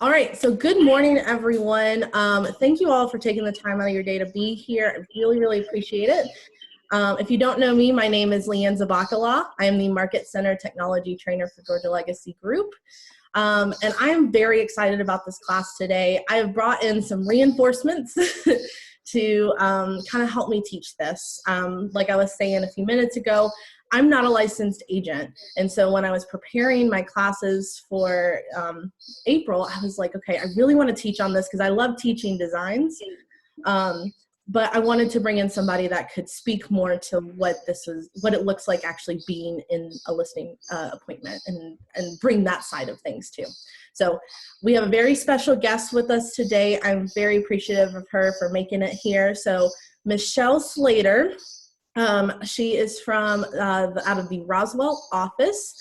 All right, so good morning, everyone. Thank you all for taking the time out of your day to be here. I really, really appreciate it. If you don't know me, my name is Leanza. I am the Market Center Technology Trainer for Georgia Legacy Group. And I am very excited about this class today. I have brought in some reinforcements to kind of help me teach this. Like I was saying a few minutes ago, I'm not a licensed agent. And so when I was preparing my classes for April, I was like, okay, I really want to teach on this because I love teaching designs. But I wanted to bring in somebody that could speak more to what it looks like actually being in a listing appointment and bring that side of things too. So we have a very special guest with us today. I'm very appreciative of her for making it here. So Michelle Slater, she is from out of the Roswell office.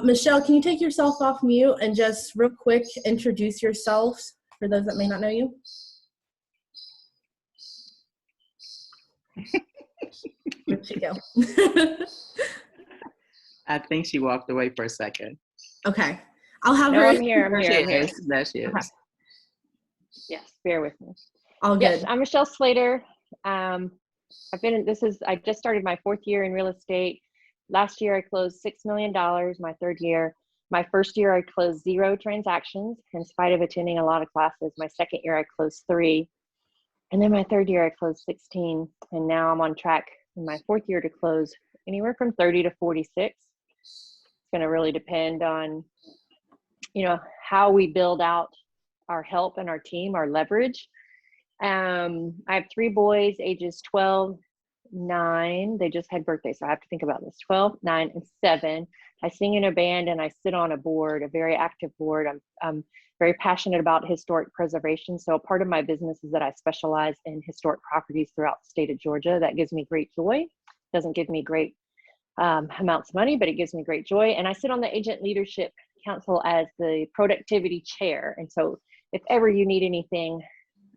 Michelle, can you take yourself off mute and just real quick introduce yourself for those that may not know you? Where'd she go? I think she walked away for a second. Okay. I'll have her. I'm here. I'm here. There she is. Okay. Yes, bear with me. All good. Yes, I'm Michelle Slater. I just started my 4th year in real estate. Last year I closed $6 million, my 3rd year. My 1st year I closed 0 transactions in spite of attending a lot of classes. My 2nd year I closed 3. And then my 3rd year I closed 16. And now I'm on track in my 4th year to close anywhere from 30 to 46. It's going to really depend on, how we build out our help and our team, our leverage. I have 3 boys, ages 12, 9. They just had birthdays, so I have to think about this. 12, 9, and 7. I sing in a band and I sit on a board, a very active board. I'm very passionate about historic preservation. So part of my business is that I specialize in historic properties throughout the state of Georgia. That gives me great joy. Doesn't give me great amounts of money, but it gives me great joy. And I sit on the Agent Leadership Council as the productivity chair. And so if ever you need anything,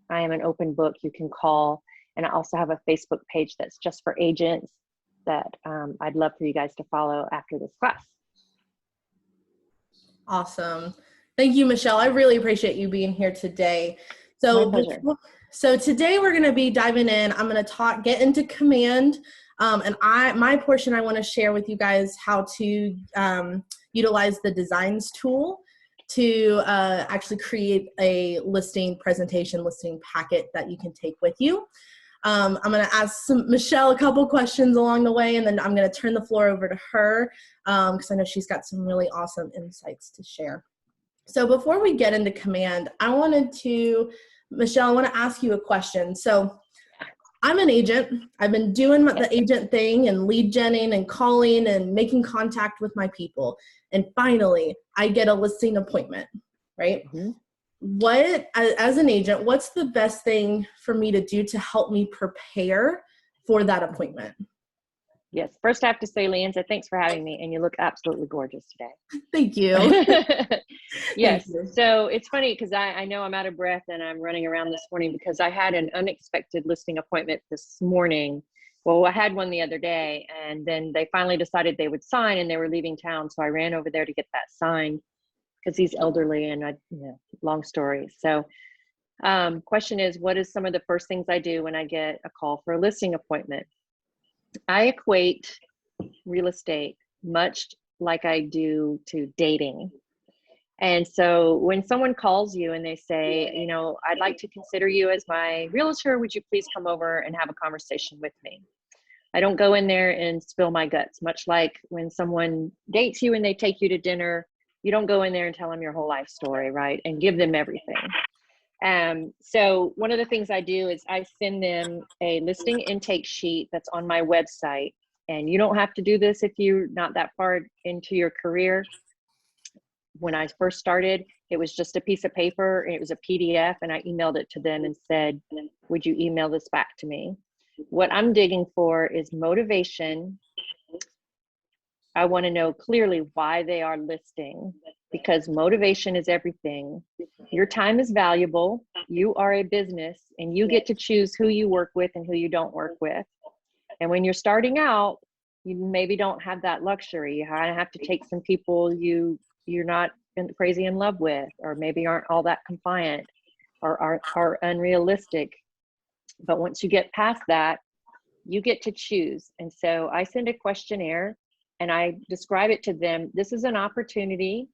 I am an open book. You can call. And I also have a Facebook page that's just for agents that I'd love for you guys to follow after this class. Awesome. Thank you, Michelle. I really appreciate you being here today. My pleasure. So today we're going to be diving in. I'm going to get into command. And my portion, I want to share with you guys how to utilize the designs tool to actually create a listing presentation, listing packet that you can take with you. I'm going to ask Michelle a couple questions along the way, and then I'm going to turn the floor over to her because I know she's got some really awesome insights to share. So before we get into command, Michelle, I want to ask you a question. So I'm an agent. I've been doing the agent thing and lead genning and calling and making contact with my people. And finally, I get a listing appointment, right? Mm-hmm. As an agent, what's the best thing for me to do to help me prepare for that appointment? Yes. First, I have to say, Leanza, thanks for having me. And you look absolutely gorgeous today. Thank you. Yes. Thank you. So it's funny because I know I'm out of breath and I'm running around this morning because I had an unexpected listing appointment this morning. Well, I had one the other day, and then they finally decided they would sign and they were leaving town. So I ran over there to get that signed because he's elderly and long story. So question is, what is some of the first things I do when I get a call for a listing appointment? I equate real estate much like I do to dating. And so when someone calls you and they say, I'd like to consider you as my realtor, would you please come over and have a conversation with me? I don't go in there and spill my guts, much like when someone dates you and they take you to dinner, you don't go in there and tell them your whole life story, right? And give them everything. So one of the things I do is I send them a listing intake sheet that's on my website. And you don't have to do this if you're not that far into your career. When I first started, it was just a piece of paper and it was a PDF, and I emailed it to them and said, would you email this back to me? What I'm digging for is motivation. I want to know clearly why they are listing, because motivation is everything. Your time is valuable. You are a business and you get to choose who you work with and who you don't work with. And when you're starting out, you maybe don't have that luxury. You have to take some people you're not crazy in love with, or maybe aren't all that compliant, or are unrealistic. But once you get past that, you get to choose. And so I send a questionnaire and I describe it to them. This is an opportunity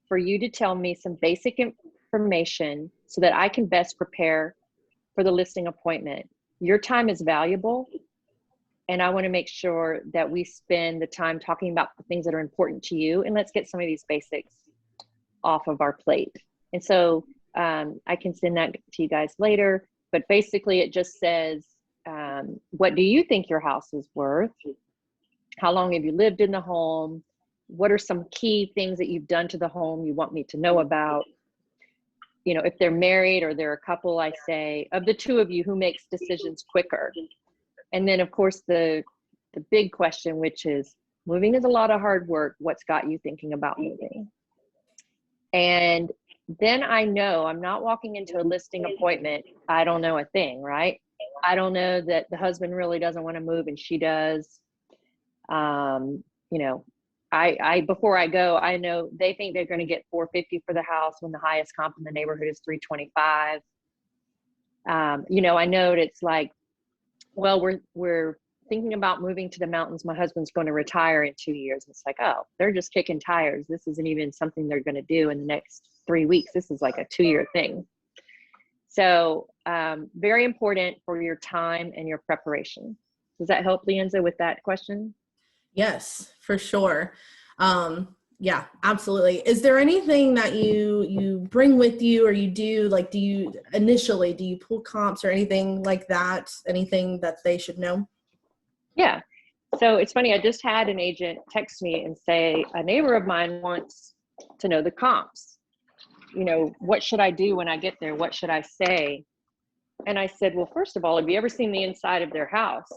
for you to tell me some basic information so that I can best prepare for the listing appointment. Your time is valuable, and I want to make sure that we spend the time talking about the things that are important to you, and let's get some of these basics off of our plate. And so I can send that to you guys later, but basically it just says, what do you think your house is worth? How long have you lived in the home? What are some key things that you've done to the home you want me to know about? You know, if they're married or they're a couple, I say, of the two of you, who makes decisions quicker? And then of course the big question, which is, moving is a lot of hard work. What's got you thinking about moving? And then I know I'm not walking into a listing appointment. I don't know a thing, right? I don't know that the husband really doesn't want to move and she does. You know, I before I go, I know they think they're going to get $450 for the house when the highest comp in the neighborhood is $325. You know, I know it's like, well, we're thinking about moving to the mountains. My husband's going to retire in 2 years. It's like, oh, they're just kicking tires. This isn't even something they're going to do in the next 3 weeks. This is like a 2-year thing. So very important for your time and your preparation. Does that help, Leanza, with that question? Yes, for sure. Yeah, absolutely. Is there anything that you bring with you, or you do, like, do you pull comps or anything like that? Anything that they should know? Yeah. So it's funny. I just had an agent text me and say, a neighbor of mine wants to know the comps. You know, what should I do when I get there? What should I say? And I said, well, first of all, have you ever seen the inside of their house?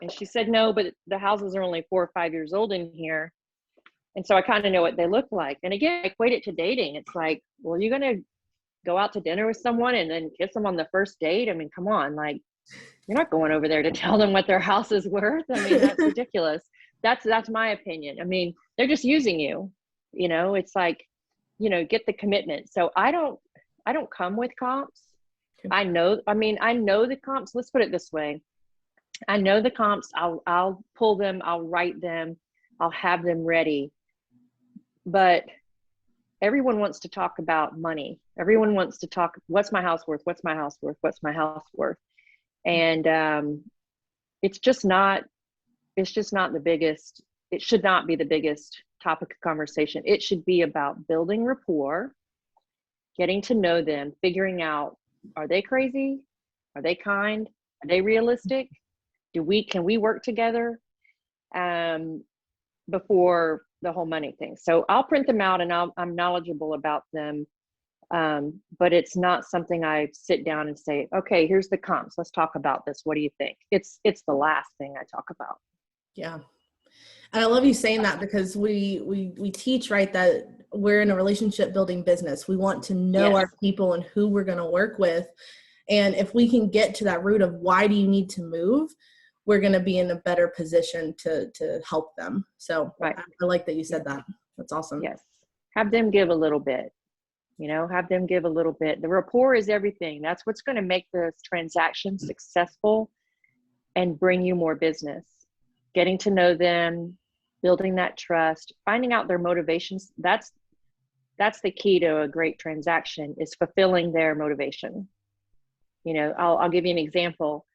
And she said, no, but the houses are only 4 or 5 years old in here. And so I kind of know what they look like. And again, I equate it to dating. It's like, well, you're going to go out to dinner with someone and then kiss them on the first date? I mean, come on, like, you're not going over there to tell them what their house is worth. I mean, that's ridiculous. That's my opinion. I mean, they're just using you. You know, it's like, you know, get the commitment. So I don't come with comps. I know the comps. Let's put it this way. I know the comps. I'll pull them. I'll write them. I'll have them ready. But everyone wants to talk about money. Everyone wants to talk, what's my house worth? What's my house worth? What's my house worth? And it's just not the biggest, it should not be the biggest topic of conversation. It should be about building rapport, getting to know them, figuring out, are they crazy? Are they kind? Are they realistic? Can we work together before the whole money thing? So I'll print them out and I'm knowledgeable about them. But it's not something I sit down and say, okay, here's the comps. Let's talk about this. What do you think? It's the last thing I talk about. Yeah. And I love you saying that, because we teach, right, that we're in a relationship building business. We want to know Yes. our people and who we're going to work with. And if we can get to that root of why do you need to move, we're going to be in a better position to help them. So Right. I like that you said that. That's awesome. Yes. Have them give a little bit. You know, have them give a little bit. The rapport is everything. That's what's going to make this transaction successful and bring you more business. Getting to know them, building that trust, finding out their motivations. That's the key to a great transaction, is fulfilling their motivation. You know, I'll give you an example.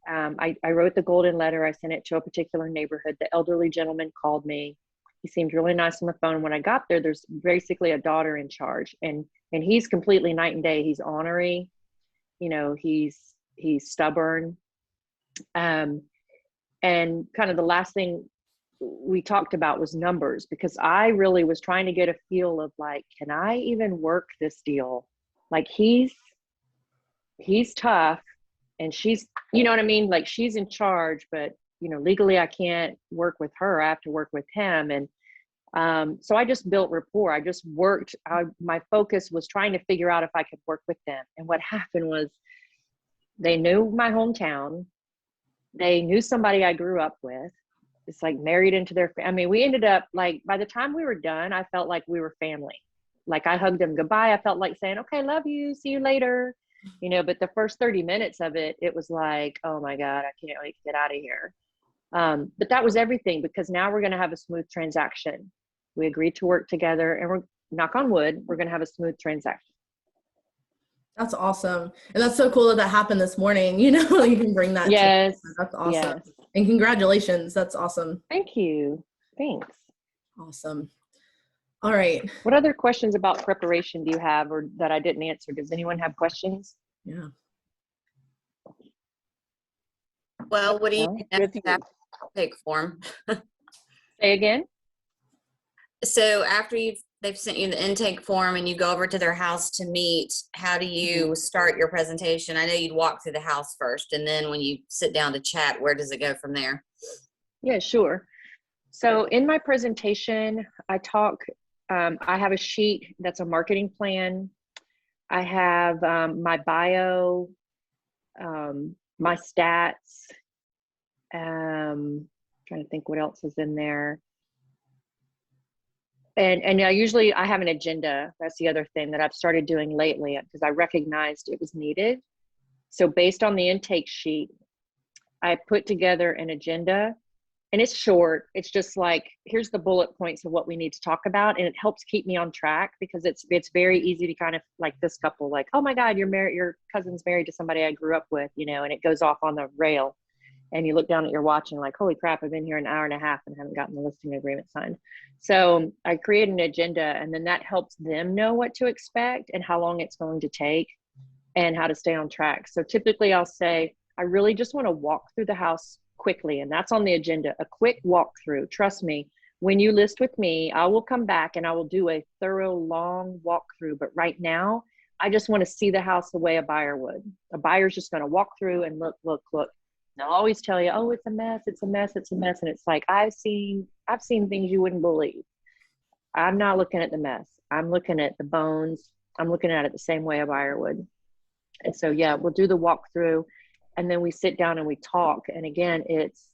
I wrote the golden letter. I sent it to a particular neighborhood. The elderly gentleman called me. He seemed really nice on the phone. When I got there, there's basically a daughter in charge, and he's completely night and day. He's ornery, you know, he's stubborn. And kind of the last thing we talked about was numbers, because I really was trying to get a feel of, like, can I even work this deal? Like, he's tough and she's, you know what I mean? Like, she's in charge, but, you know, legally I can't work with her. I have to work with him. And so I just built rapport. I just worked. My focus was trying to figure out if I could work with them. And what happened was, they knew my hometown. They knew somebody I grew up with. It's like married into their, I mean, we ended up, like, by the time we were done, I felt like we were family. like I hugged them goodbye. I felt like saying, okay, love you, see you later. But the first 30 minutes of it, it was like, oh my God, I can't wait to get out of here. But that was everything, because now we're going to have a smooth transaction. We agreed to work together, and we're, knock on wood, we're going to have a smooth transaction. That's awesome. And that's so cool that that happened this morning. You can bring that. Yes. That's awesome. Yes. And congratulations. That's awesome. Thank you. Thanks. Awesome. All right. What other questions about preparation do you have, or that I didn't answer? Does anyone have questions? Yeah. Well, what do you No? think next step take form? Say again? So after they've sent you the intake form and you go over to their house to meet, how do you start your presentation? I know you'd walk through the house first, and then when you sit down to chat, where does it go from there? Yeah, sure. So in my presentation, I have a sheet that's a marketing plan. I have my bio, my stats, trying to think what else is in there. And usually I have an agenda. That's the other thing that I've started doing lately, because I recognized it was needed. So based on the intake sheet, I put together an agenda, and it's short. It's just like, here's the bullet points of what we need to talk about. And it helps keep me on track, because it's very easy to kind of, like this couple, like, oh my God, your cousin's married to somebody I grew up with, and it goes off on the rail. And you look down at your watch and like, holy crap, I've been here an hour and a half and haven't gotten the listing agreement signed. So I create an agenda, and then that helps them know what to expect and how long it's going to take and how to stay on track. So typically I'll say, I really just want to walk through the house quickly. And that's on the agenda, a quick walkthrough. Trust me, when you list with me, I will come back and I will do a thorough, long walkthrough. But right now, I just want to see the house the way a buyer would. A buyer's just going to walk through and look. And I'll always tell you, oh, it's a mess, it's a mess, it's a mess. And it's like, I've seen things you wouldn't believe. I'm not looking at the mess. I'm looking at the bones. I'm looking at it the same way a buyer would. And so, yeah, we'll do the walkthrough, and then we sit down and we talk. And again, it's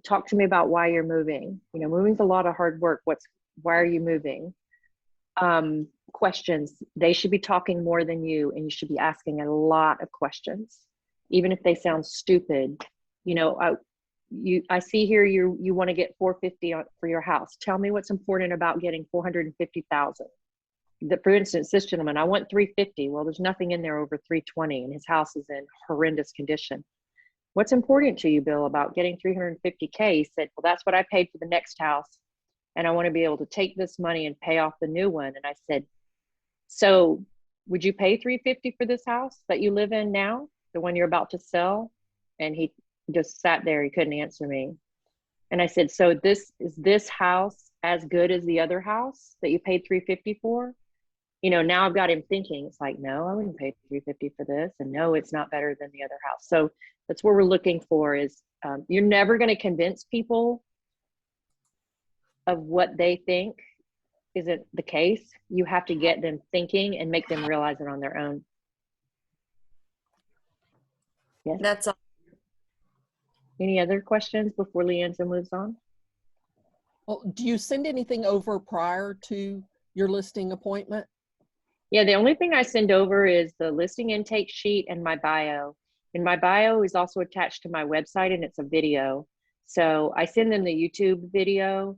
talk to me about why you're moving. Moving's a lot of hard work. Why are you moving? Questions. They should be talking more than you, and you should be asking a lot of questions. Even if they sound stupid. I see here you want to get 450 for your house. Tell me what's important about getting 450,000. For instance, this gentleman, I want 350. Well, there's nothing in there over 320, and his house is in horrendous condition. What's important to you, Bill, about getting 350K? He said, well, that's what I paid for the next house, and I want to be able to take this money and pay off the new one. And I said, so would you pay 350 for this house that you live in now? The one you're about to sell? And he just sat there. He couldn't answer me. And I said, so is this house as good as the other house that you paid 350 for? Now I've got him thinking. It's like, no, I wouldn't pay 350 for this. And no, it's not better than the other house. So that's what we're looking for is you're never going to convince people of what they think isn't the case. You have to get them thinking and make them realize it on their own. Yes. That's all. Any other questions before Leanza moves on? Well, do you send anything over prior to your listing appointment? Yeah, the only thing I send over is the listing intake sheet and my bio. And my bio is also attached to my website, and it's a video. So I send them the YouTube video.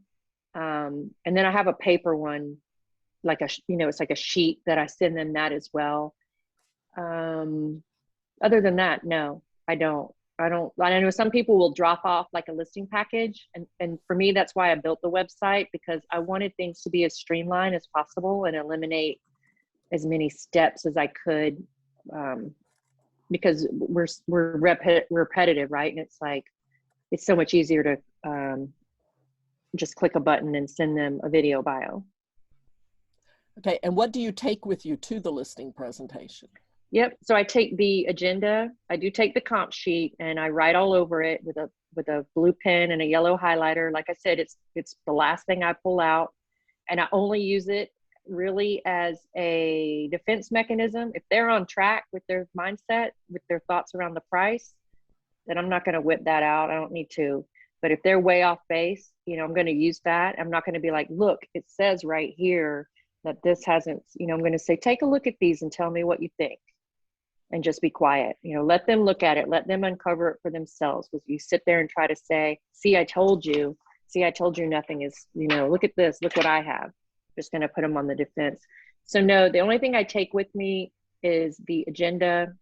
And then I have a paper one, like it's like a sheet that I send them that as well. Other than that, no, I don't. I know some people will drop off like a listing package. And for me, that's why I built the website, because I wanted things to be as streamlined as possible and eliminate as many steps as I could. Because we're repetitive, right? And it's like, it's so much easier to just click a button and send them a video bio. Okay, and what do you take with you to the listing presentation? Yep. So I take the agenda, I do take the comp sheet, and I write all over it with a blue pen and a yellow highlighter. Like I said, it's the last thing I pull out, and I only use it really as a defense mechanism. If they're on track with their mindset, with their thoughts around the price, then I'm not going to whip that out. I don't need to. But if they're way off base, I'm going to use that. I'm not going to be like, look, it says right here, that this hasn't, I'm going to say, take a look at these and tell me what you think, and just be quiet. Let them look at it, let them uncover it for themselves. Because you sit there and try to say, see, I told you nothing is, look at this, look what I have. Just going to put them on the defense. So no, the only thing I take with me is the agenda.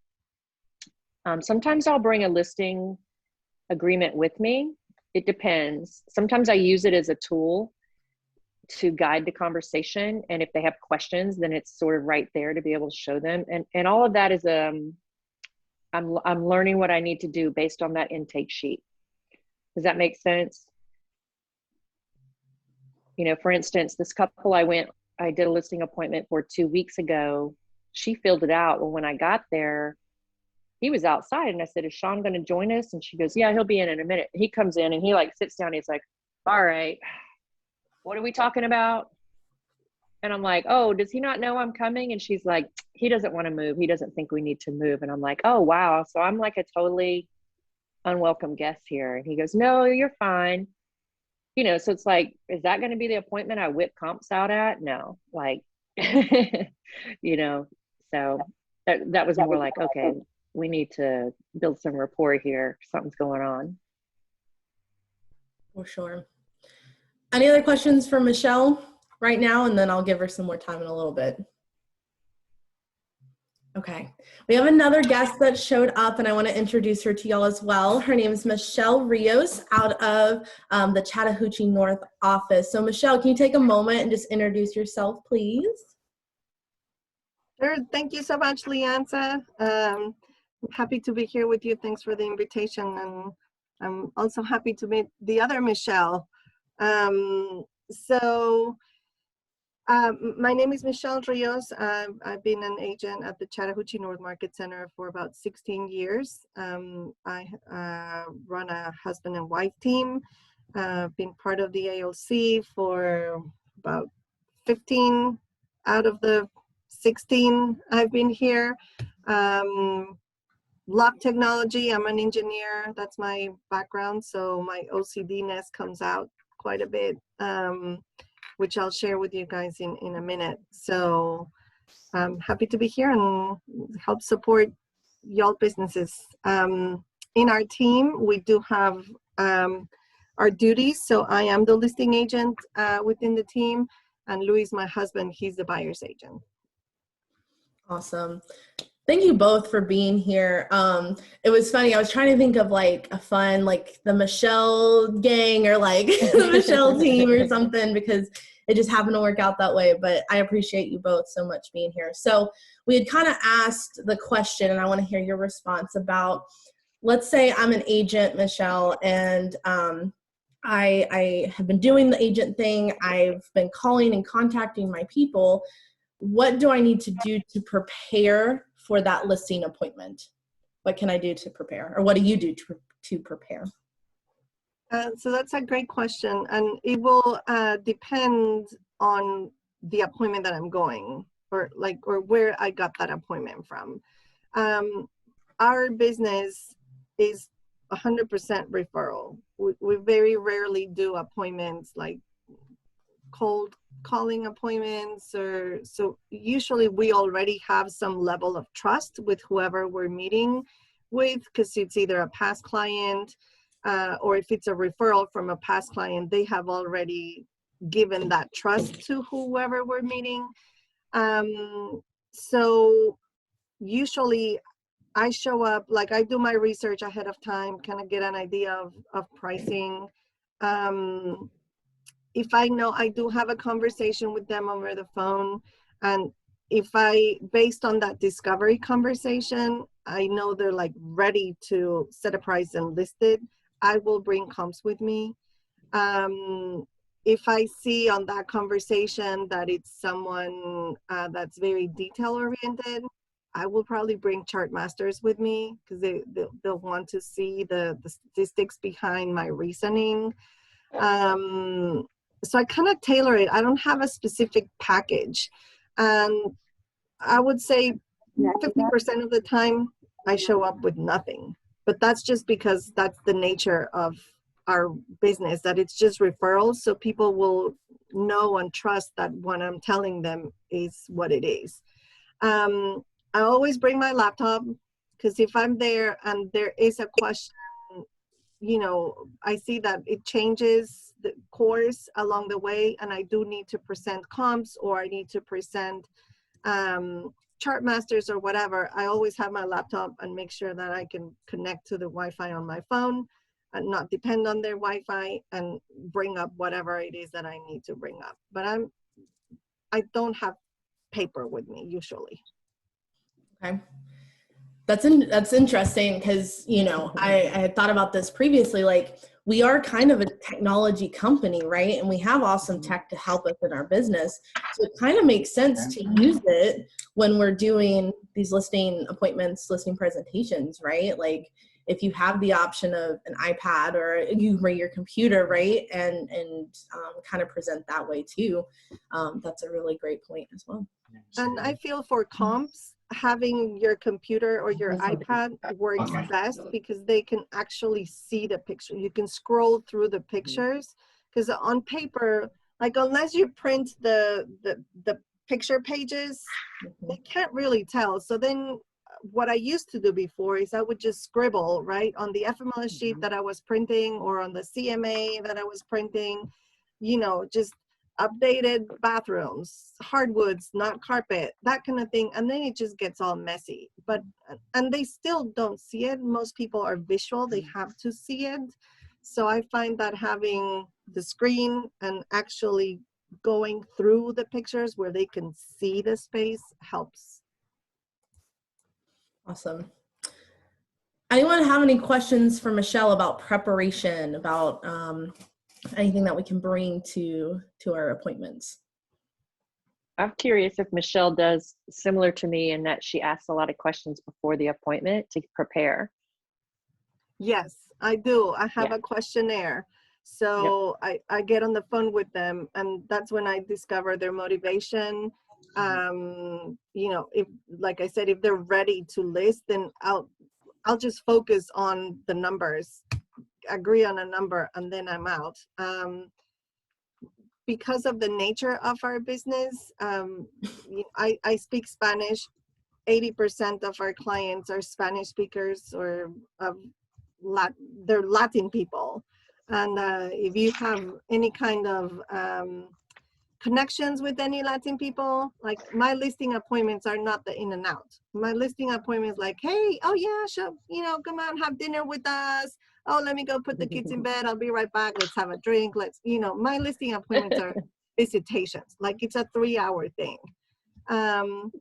Sometimes I'll bring a listing agreement with me. It depends. Sometimes I use it as a tool to guide the conversation. And if they have questions, then it's sort of right there to be able to show them. And all of that is, I'm learning what I need to do based on that intake sheet. Does that make sense? For instance, this couple I did a listing appointment for 2 weeks ago. She filled it out. Well, when I got there, he was outside, and I said, is Sean going to join us? And she goes, yeah, he'll be in a minute. He comes in and he sits down. He's like, all right, what are we talking about? And I'm like, oh, does he not know I'm coming? And she's like, he doesn't want to move. He doesn't think we need to move. And I'm like, oh, wow. So I'm like a totally unwelcome guest here. And he goes, no, you're fine. So it's like, is that going to be the appointment I whip comps out at? No, so that was more like, okay, we need to build some rapport here. Something's going on. For sure. Any other questions for Michelle right now? And then I'll give her some more time in a little bit. Okay. We have another guest that showed up, and I want to introduce her to y'all as well. Her name is Michelle Rios out of the Chattahoochee North office. So Michelle, can you take a moment and just introduce yourself, please? Sure. Thank you so much, Leanza. I'm happy to be here with you. Thanks for the invitation. And I'm also happy to meet the other Michelle. My name is Michelle Rios. I've been an agent at the Chattahoochee North Market Center for about 16 years. I run a husband and wife team. Been part of the ALC for about 15 out of the 16 I've been here. Love technology. I'm an engineer. That's my background. So my OCD-ness comes out quite a bit, which I'll share with you guys in a minute. So I'm happy to be here and help support y'all businesses. In our team, we do have our duties. So I am the listing agent within the team, and Louis, my husband, he's the buyer's agent. Awesome. Thank you both for being here. It was funny. I was trying to think of a fun, the Michelle gang or the Michelle team or something, because it just happened to work out that way. But I appreciate you both so much being here. So we had kind of asked the question, and I want to hear your response about, let's say I'm an agent, Michelle, and I have been doing the agent thing. I've been calling and contacting my people. What do I need to do to prepare for that listing appointment? What can I do to prepare, or what do you do to prepare? So that's a great question, and it will depend on the appointment that I'm going, or where I got that appointment from. Our business is 100% referral. We very rarely do appointments like cold calling appointments, or so usually we already have some level of trust with whoever we're meeting with, because it's either a past client or if it's a referral from a past client, they have already given that trust to whoever we're meeting. So usually I show up, I do my research ahead of time, kind of get an idea of pricing. If I know, I do have a conversation with them over the phone, and if based on that discovery conversation, I know they're ready to set a price and list it, I will bring comps with me. If I see on that conversation that it's someone that's very detail oriented, I will probably bring chart masters with me, because they'll want to see the statistics behind my reasoning. So I kind of tailor it. I don't have a specific package. And I would say 50% of the time I show up with nothing. But that's just because that's the nature of our business, that it's just referrals. So people will know and trust that what I'm telling them is what it is. I always bring my laptop, because if I'm there and there is a question, you know, I see that it changes the course along the way, and I do need to present comps, or I need to present chart masters or whatever. I always have my laptop and make sure that I can connect to the Wi-Fi on my phone and not depend on their Wi-Fi, and bring up whatever it is that I need to bring up. But I don't have paper with me usually. Okay. That's interesting, because, you know, I had thought about this previously. Like, we are kind of a technology company, right? And we have awesome tech to help us in our business. So it kind of makes sense to use it when we're doing these listing appointments, listing presentations, right? Like, if you have the option of an iPad, or you bring your computer, right? And kind of present that way too. That's a really great point as well. And I feel for comps, having your computer or your iPad works best, because they can actually see the picture. You can scroll through the pictures, because on paper, like, unless you print the picture pages, they can't really tell. So then what I used to do before is I would just scribble, right, on the FMLS sheet that I was printing, or on the CMA that I was printing, you know, just updated bathrooms, hardwoods, not carpet, that kind of thing. And then it just gets all messy. But, and they still don't see it. Most people are visual, they have to see it. So I find that having the screen and actually going through the pictures where they can see the space helps. Awesome. Anyone have any questions for Michelle about preparation, about anything that we can bring to our appointments? I'm curious if Michelle does similar to me in that she asks a lot of questions before the appointment to prepare. Yes, I do. I have a questionnaire. So I get on the phone with them, and that's when I discover their motivation. You know, if, like I said, if they're ready to list, then I'll just focus on the numbers, agree on a number, and then I'm out. Because of the nature of our business, I speak Spanish. 80% of our clients are Spanish speakers, or they're Latin people. And if you have any kind of connections with any Latin people, like, my listing appointments are not the in and out. My listing appointments, like, hey, oh yeah, sure, you know, come on, have dinner with us. Oh, let me go put the kids in bed. I'll be right back. Let's have a drink. Let's, you know, my listing appointments are visitations. Like, it's a 3-hour thing,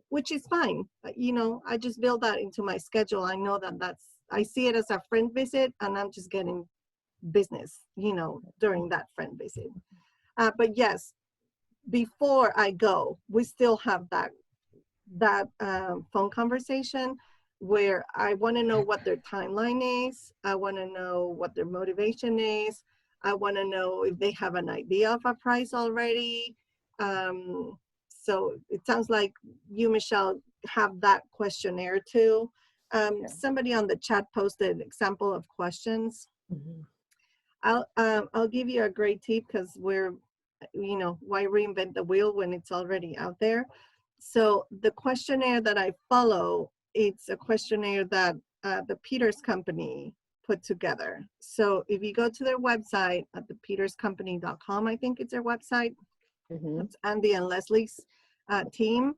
which is fine. You know, I just build that into my schedule. I know that I see it as a friend visit, and I'm just getting business, you know, during that friend visit. But yes, before I go, we still have that phone conversation where I want to know what their timeline is. I want to know what their motivation is. I want to know if they have an idea of a price already. So it sounds like you, Michelle, have that questionnaire too. Somebody on the chat posted an example of questions. I'll give you a great tip, because we're, you know, why reinvent the wheel when it's already out there? So the questionnaire that I follow, it's a questionnaire that the Peters Company put together. So if you go to their website at thepeterscompany.com, I think it's their website. It's Andy and Leslie's team.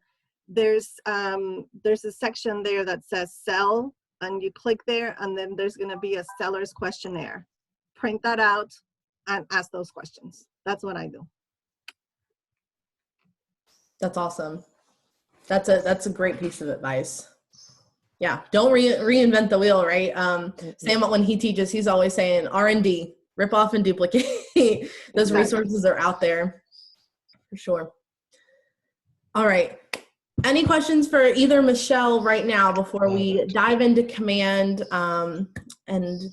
There's a section there that says sell, and you click there, and then there's going to be a seller's questionnaire. Print that out and ask those questions. That's what I do. That's awesome. That's a great piece of advice. Yeah, don't reinvent the wheel, right? Sam, when he teaches, he's always saying R&D, rip off and duplicate. Those resources are out there for sure. All right. Any questions for either Michelle right now before we dive into command? And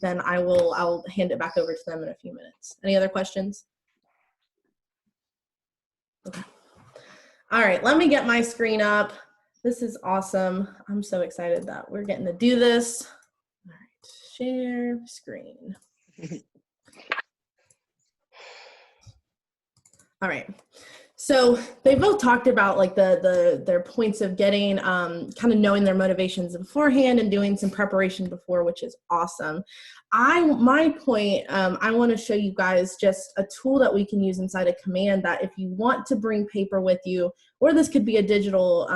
then I'll hand it back over to them in a few minutes. Any other questions? Okay. All right, let me get my screen up. This is awesome. I'm so excited that we're getting to do this. All right, share screen. All right. So they both talked about like their points of getting kind of knowing their motivations beforehand and doing some preparation before, which is awesome. My point, I want to show you guys just a tool that we can use inside of Command that if you want to bring paper with you, or this could be a digital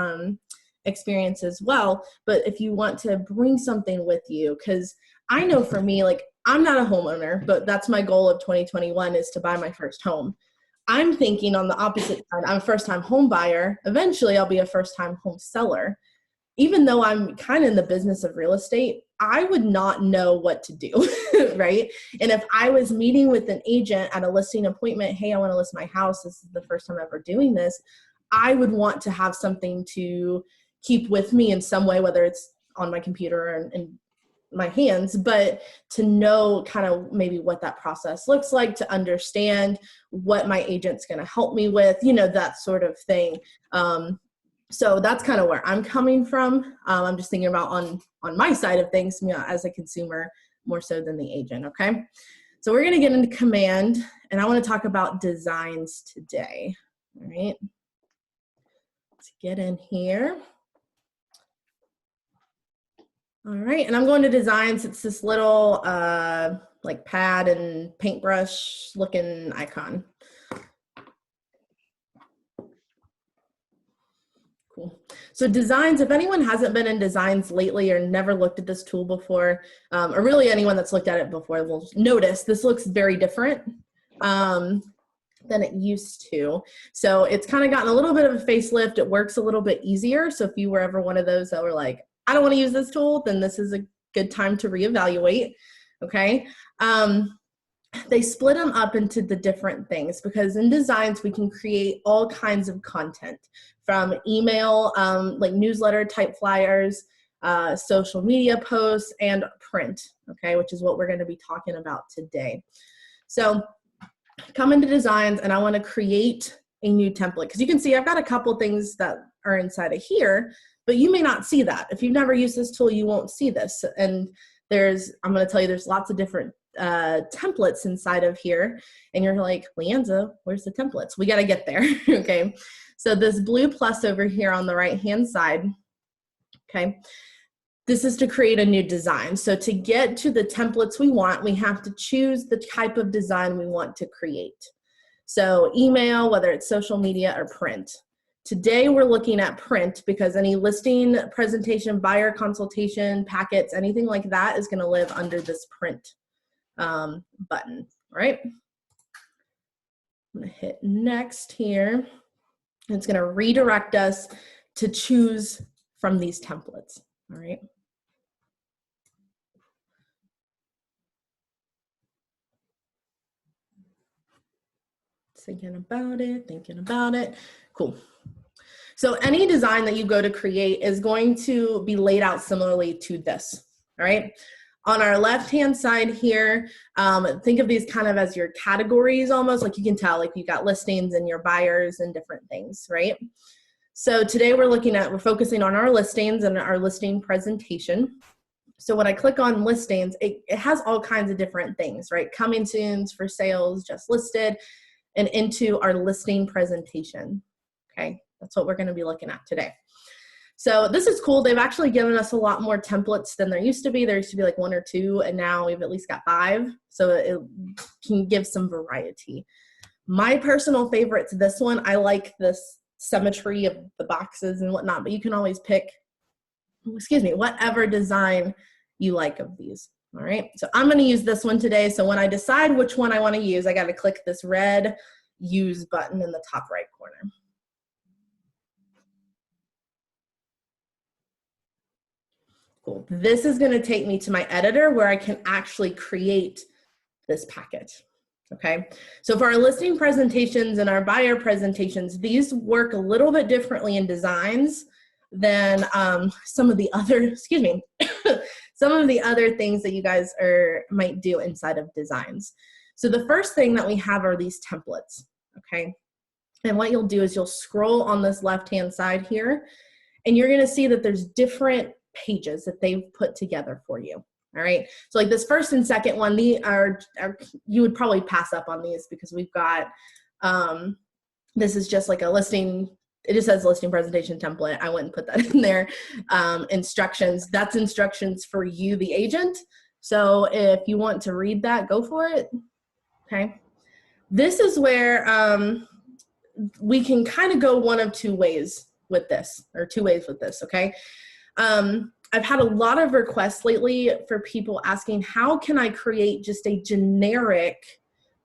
experience as well, but if you want to bring something with you, because I know for me, like I'm not a homeowner, but that's my goal of 2021 is to buy my first home. I'm thinking on the opposite side, I'm a first-time home buyer. Eventually, I'll be a first-time home seller. Even though I'm kind of in the business of real estate, I would not know what to do, right? And if I was meeting with an agent at a listing appointment, hey, I want to list my house. This is the first time ever doing this. I would want to have something to keep with me in some way, whether it's on my computer and in my hands, but to know kind of maybe what that process looks like, to understand what my agent's going to help me with, that sort of thing. So that's kind of where I'm coming from. I'm just thinking about on my side of things, as a consumer more so than the agent. Okay. So we're going to get into Command, and I want to talk about designs today. All right. Let's get in here. All right, and I'm going to designs. It's this little like pad and paintbrush looking icon. Cool. So designs, if anyone hasn't been in designs lately or never looked at this tool before, or really anyone that's looked at it before will notice this looks very different than it used to. So it's kind of gotten a little bit of a facelift. It works a little bit easier. So if you were ever one of those that were like, I don't want to use this tool, then this is a good time to reevaluate, okay? They split them up into the different things because in designs, we can create all kinds of content from email, like newsletter type flyers, social media posts, and print, okay, which is what we're going to be talking about today. So come into designs, and I want to create a new template because you can see I've got a couple things that are inside of here, but you may not see that. If you've never used this tool, you won't see this. And I'm going to tell you, there's lots of different templates inside of here. And you're like, Leanza, where's the templates? We got to get there, okay? So this blue plus over here on the right-hand side, okay, this is to create a new design. So to get to the templates we want, we have to choose the type of design we want to create. So email, whether it's social media or print. Today we're looking at print because any listing, presentation, buyer consultation, packets, anything like that is going to live under this print button, all right? I'm going to hit next here. And it's going to redirect us to choose from these templates, all right? Thinking about it. Cool. So any design that you go to create is going to be laid out similarly to this, all right? On our left-hand side here, think of these kind of as your categories almost, like you can tell, like you got listings and your buyers and different things, right? So today we're focusing on our listings and our listing presentation. So when I click on listings, it has all kinds of different things, right? Coming soons, for sales, just listed, and into our listing presentation, okay? That's what we're going to be looking at today. So this is cool. They've actually given us a lot more templates than there used to be. There used to be like 1 or 2, and now we've at least got 5. So it can give some variety. My personal favorite's this one. I like this symmetry of the boxes and whatnot, but you can always pick, whatever design you like of these. All right. So I'm going to use this one today. So when I decide which one I want to use, I got to click this red use button in the top right corner. Cool. This is going to take me to my editor where I can actually create this package. Okay. So for our listing presentations and our buyer presentations, these work a little bit differently in designs than some of the other, some of the other things that you guys might do inside of designs. So the first thing that we have are these templates. Okay. And what you'll do is you'll scroll on this left-hand side here, and you're going to see that there's different pages that they've put together for you. All right. So like this first and second one, you would probably pass up on these because we've got This is just like a listing. It just says listing presentation template. I wouldn't put that in there. Instructions, that's instructions for you, the agent. So if you want to read that, go for it. Okay. This is where we can kind of go one of two ways with this, or two ways with this, okay? I've had a lot of requests lately for people asking, how can I create just a generic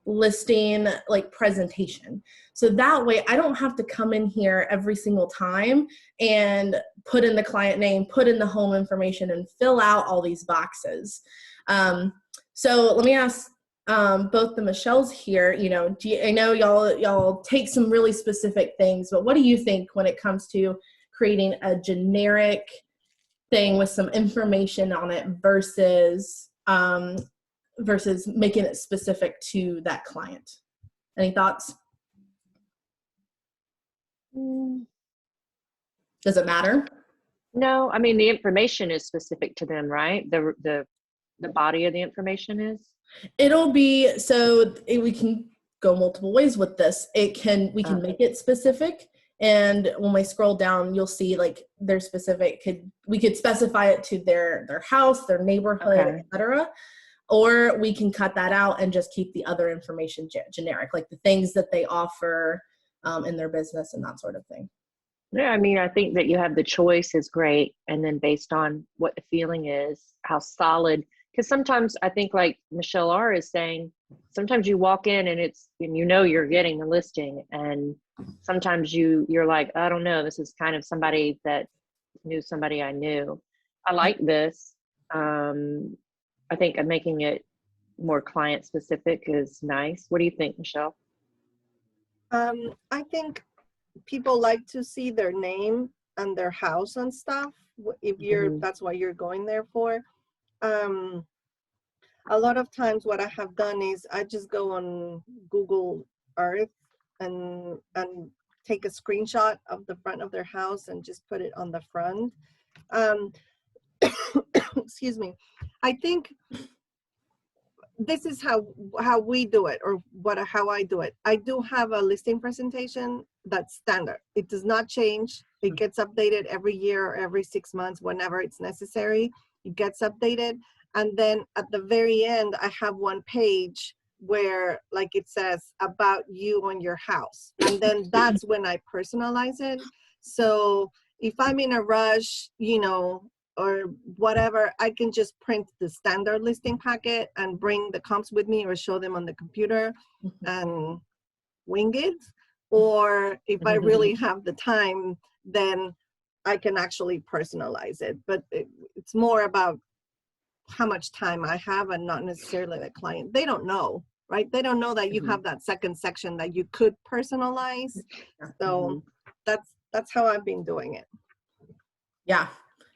listing like presentation? So that way I don't have to come in here every single time and put in the client name, put in the home information, and fill out all these boxes. So let me ask both the Michelles here, you know, I know y'all take some really specific things, but what do you think when it comes to creating a generic thing with some information on it versus versus making it specific to that client? Any thoughts? Does it matter? No, I mean, the information is specific to them, right? The body of the information is? It'll be, so we can go multiple ways with this. We can make it specific. And when we scroll down, you'll see like their specific, we could specify it to their house, their neighborhood, Okay. etc. Or we can cut that out and just keep the other information generic, like the things that they offer in their business and that sort of thing. Yeah, I mean, I think that you have the choice is great. And then based on what the feeling is, how solid, because sometimes I think like Michelle R is saying, sometimes you walk in and you know you're getting the listing, and sometimes you're like, I don't know, this is kind of somebody that knew somebody I knew. I like this. I think making it more client specific is nice. What do you think, Michelle? I think people like to see their name and their house and stuff. If that's what you're going there for. A lot of times what I have done is I just go on Google Earth and take a screenshot of the front of their house and just put it on the front. Excuse me. I think this is how we do it, or how I do it. I do have a listing presentation that's standard. It does not change. It gets updated every year or every 6 months, whenever it's necessary. It gets updated. And then at the very end, I have one page where like it says about you and your house. And then that's when I personalize it. So if I'm in a rush, you know, or whatever, I can just print the standard listing packet and bring the comps with me or show them on the computer and wing it. Or if I really have the time, then I can actually personalize it. But it's more about how much time I have and not necessarily the client. They don't know, right? They don't know that you have that second section that you could personalize. So that's how I've been doing it. Yeah,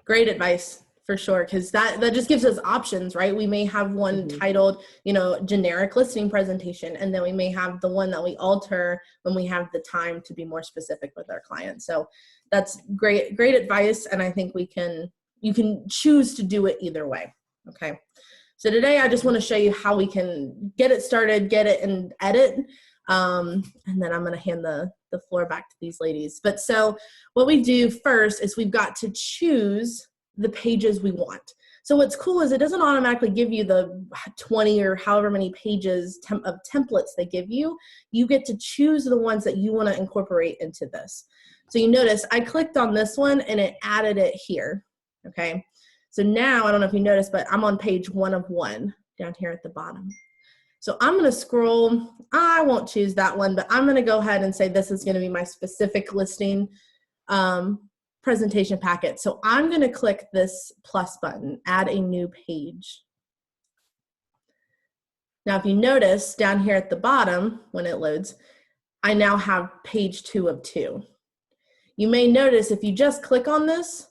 great advice for sure, because that just gives us options, right? We may have one titled, you know, generic listing presentation, and then we may have the one that we alter when we have the time to be more specific with our clients. So that's great advice, and I think you can choose to do it either way. Okay, so today I just want to show you how we can get it started, get it and edit, and then I'm going to hand the floor back to these ladies. But so what we do first is we've got to choose the pages we want. So what's cool is it doesn't automatically give you the 20 or however many pages of templates they give you. You get to choose the ones that you want to incorporate into this. So you notice I clicked on this one and it added it here. Okay. So now, I don't know if you noticed, but I'm on page 1 of 1 down here at the bottom. So I'm going to scroll. I won't choose that one, but I'm going to go ahead and say this is going to be my specific listing presentation packet. So I'm going to click this plus button, add a new page. Now, if you notice down here at the bottom, when it loads, I now have page 2 of 2. You may notice if you just click on this,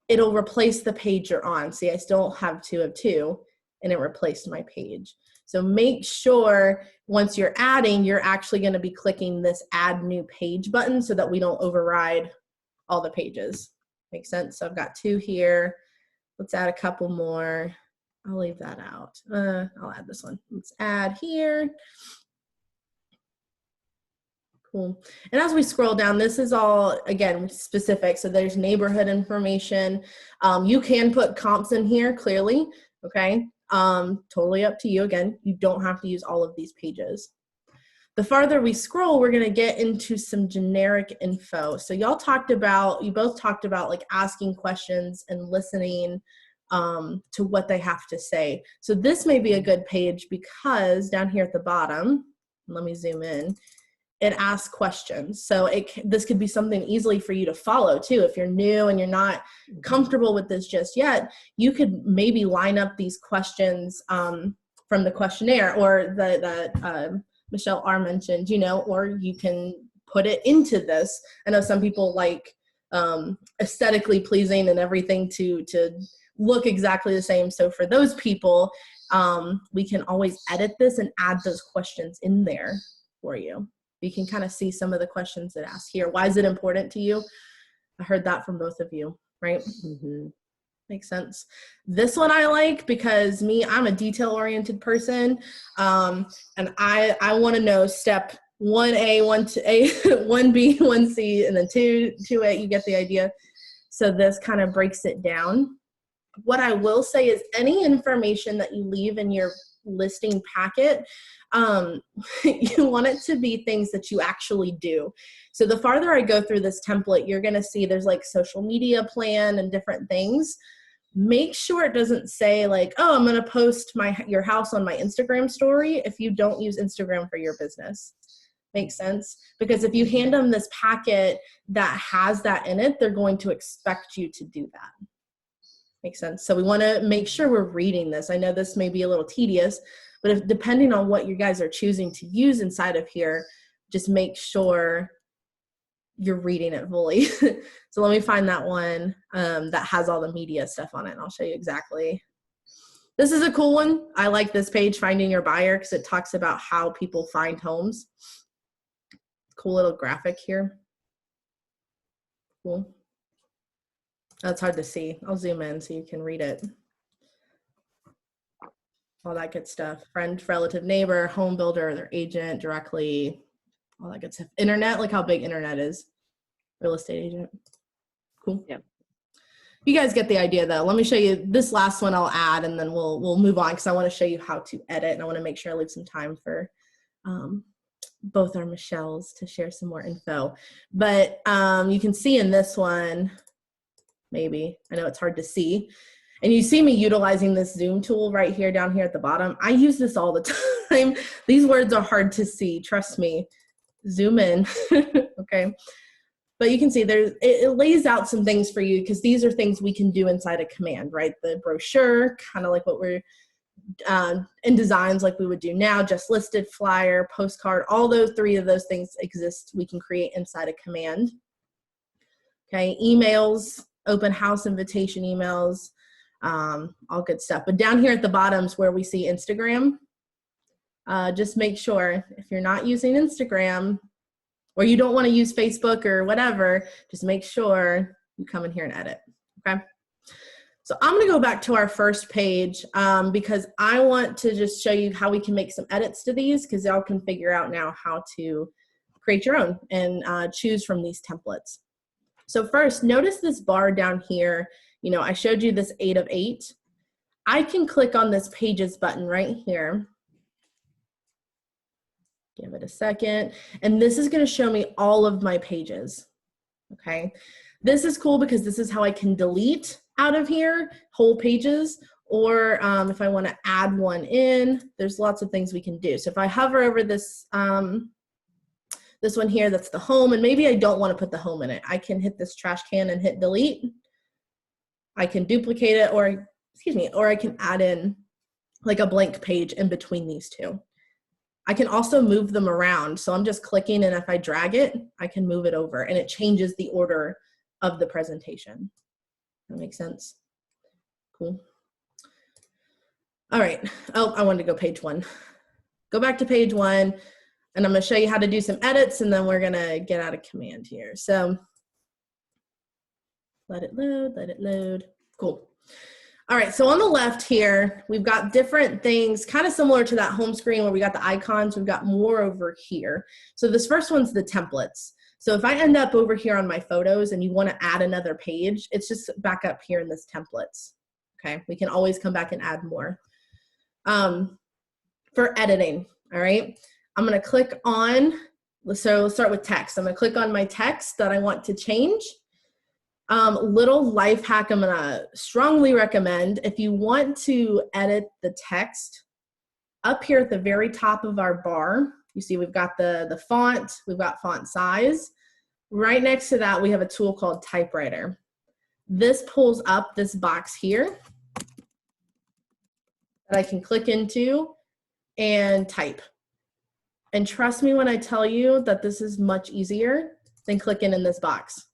it'll replace the page you're on. See, I still have 2 of 2, and it replaced my page. So make sure once you're adding, you're actually going to be clicking this add new page button so that we don't override all the pages. Makes sense? So I've got 2 here. Let's add a couple more. I'll leave that out. I'll add this one. Let's add here. Cool. And as we scroll down, this is all, again, specific. So there's neighborhood information. You can put comps in here, clearly, okay? Totally up to you. Again, you don't have to use all of these pages. The farther we scroll, we're going to get into some generic info. So you both talked about like asking questions and listening to what they have to say. So this may be a good page because down here at the bottom, let me zoom in, it asks questions. So this could be something easily for you to follow too. If you're new and you're not comfortable with this just yet, you could maybe line up these questions from the questionnaire or the Michelle R mentioned, or you can put it into this. I know some people like aesthetically pleasing and everything to look exactly the same. So for those people, we can always edit this and add those questions in there for you. You can kind of see some of the questions that ask here. Why is it important to you? I heard that from both of you, right? Mm-hmm. Makes sense. This one I like because I'm a detail-oriented person, and I want to know step 1A, 1B, 1C, and then 2A. You get the idea. So this kind of breaks it down. What I will say is any information that you leave in your listing packet, you want it to be things that you actually do. So the farther I go through this template, you're going to see there's like social media plan and different things. Make sure it doesn't say like, oh, I'm going to post your house on my Instagram story if you don't use Instagram for your business. Makes sense? Because if you hand them this packet that has that in it, they're going to expect you to do that. Makes sense? So we want to make sure we're reading this. I know this may be a little tedious, but depending on what you guys are choosing to use inside of here, just make sure you're reading it fully. So let me find that one that has all the media stuff on it, and I'll show you exactly. This is a cool one. I like this page, Finding Your Buyer, because it talks about how people find homes. Cool little graphic here. Cool. That's hard to see. I'll zoom in so you can read it. All that good stuff. Friend, relative, neighbor, home builder, their agent, directly, all that good stuff. Internet, like how big internet is. Real estate agent. Cool. Yeah. You guys get the idea though. Let me show you this last one I'll add, and then we'll move on because I want to show you how to edit, and I want to make sure I leave some time for both our Michelles to share some more info. But you can see in this one, maybe, I know it's hard to see, and you see me utilizing this zoom tool right here down here at the bottom. I use this all the time. These words are hard to see, trust me. Zoom in. Okay. But you can see it lays out some things for you because these are things we can do inside a command, right? The brochure, kind of like what we're in designs like we would do now, just listed, flyer, postcard, all those three of those things exist. We can create inside a command. Okay, emails, open house invitation emails, all good stuff. But down here at the bottom is where we see Instagram. Just make sure if you're not using Instagram, or you don't want to use Facebook or whatever, just make sure you come in here and edit, okay? So I'm going to go back to our first page because I want to just show you how we can make some edits to these because y'all can figure out now how to create your own and choose from these templates. So first, notice this bar down here. You know, I showed you this 8 of 8. I can click on this Pages button right here. Give it a second. And this is going to show me all of my pages. Okay. This is cool because this is how I can delete out of here whole pages, or if I want to add one in, there's lots of things we can do. So if I hover over this, this one here, that's the home, and maybe I don't want to put the home in it. I can hit this trash can and hit delete. I can duplicate it, or excuse me, or I can add in like a blank page in between these two. I can also move them around. So I'm just clicking, and if I drag it, I can move it over, and it changes the order of the presentation. That makes sense? Cool. All right. Oh, I wanted to go page 1. Go back to page 1, and I'm going to show you how to do some edits, and then we're going to get out of command here. So let it load, let it load. Cool. All right, so on the left here, we've got different things, kind of similar to that home screen where we got the icons, we've got more over here. So this first one's the templates. So if I end up over here on my photos and you want to add another page, it's just back up here in this templates. Okay, we can always come back and add more. For editing, all right, I'm going to click on, so let's start with text. I'm going to click on my text that I want to change. Little life hack I'm going to strongly recommend. If you want to edit the text, up here at the very top of our bar, you see we've got the font, we've got font size. Right next to that, we have a tool called typewriter. This pulls up this box here that I can click into and type. And trust me when I tell you that this is much easier than clicking in this box.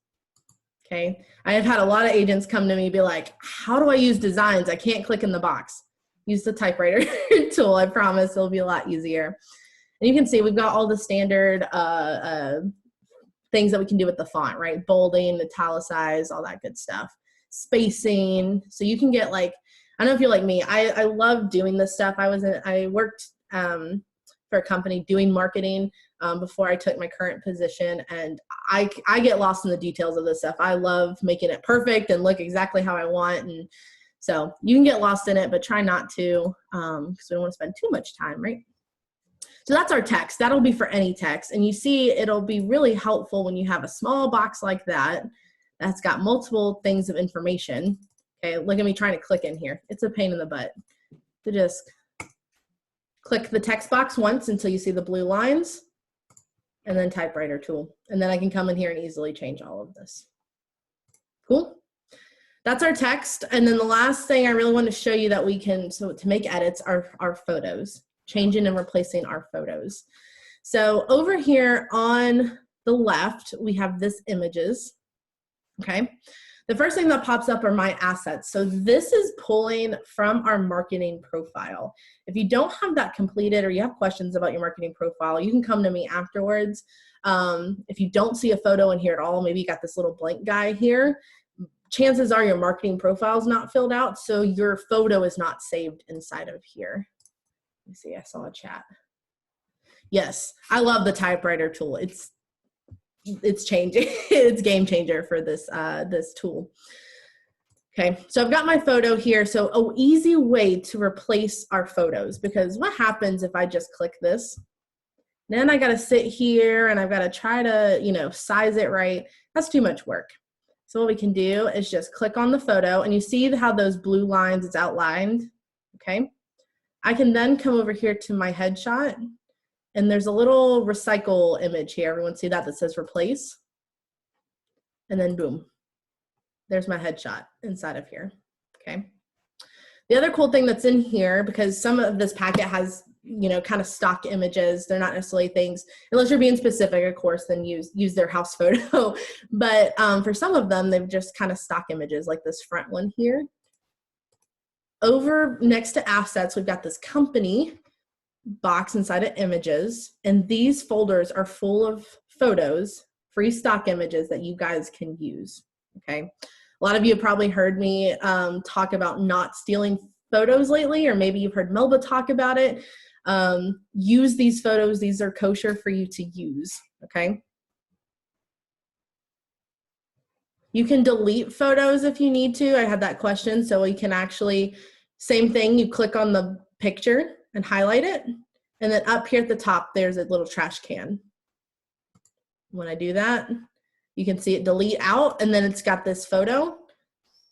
Okay, I have had a lot of agents come to me and be like, how do I use designs? I can't click in the box. Use the typewriter tool. I promise it'll be a lot easier. And you can see we've got all the standard things that we can do with the font, right? Bolding, italicize, all that good stuff. Spacing. So you can get like, I don't know if you're like me. I love doing this stuff. I worked for a company doing marketing before I took my current position, and I get lost in the details of this stuff. I love making it perfect and look exactly how I want, and so you can get lost in it, but try not to because we don't want to spend too much time, right? So that's our text. That'll be for any text, and you see it'll be really helpful when you have a small box like that that's got multiple things of information. Okay, look at me trying to click in here. It's a pain in the butt to just click the text box once until you see the blue lines, and then typewriter tool. And then I can come in here and easily change all of this. Cool. That's our text. And then the last thing I really want to show you that we can, so to make edits are our photos, changing and replacing our photos. So over here on the left, we have this images, okay? The first thing that pops up are my assets. So this is pulling from our marketing profile. If you don't have that completed or you have questions about your marketing profile, you can come to me afterwards. If you don't see a photo in here at all, maybe you got this little blank guy here, chances are your marketing profile is not filled out, so your photo is not saved inside of here. Let me see, I saw a chat. Yes, I love the typewriter tool. It's changing. It's game changer for this this tool. Okay, so I've got my photo here. So an easy way to replace our photos, because what happens if I just click this? Then I got to sit here and I've got to try to, you know, size it right. That's too much work. So what we can do is just click on the photo, and you see how those blue lines, it's outlined. Okay, I can then come over here to my headshot. And there's a little recycle image here. Everyone see that says replace? And then boom, there's my headshot inside of here, okay? The other cool thing that's in here, because some of this packet has, you know, kind of stock images. They're not necessarily things, unless you're being specific, of course, then use their house photo. But for some of them, they've just kind of stock images, like this front one here. Over next to assets, we've got this company box inside of images, and these folders are full of photos, free stock images that you guys can use. Okay, a lot of you have probably heard me talk about not stealing photos lately, or maybe you've heard Melba talk about it. Use these photos. These are kosher for you to use. Okay, you can delete photos if you need to. I had that question, so you can actually, same thing, you click on the picture and highlight it, and then up here at the top there's a little trash can. When I do that, you can see it delete out, and then it's got this photo.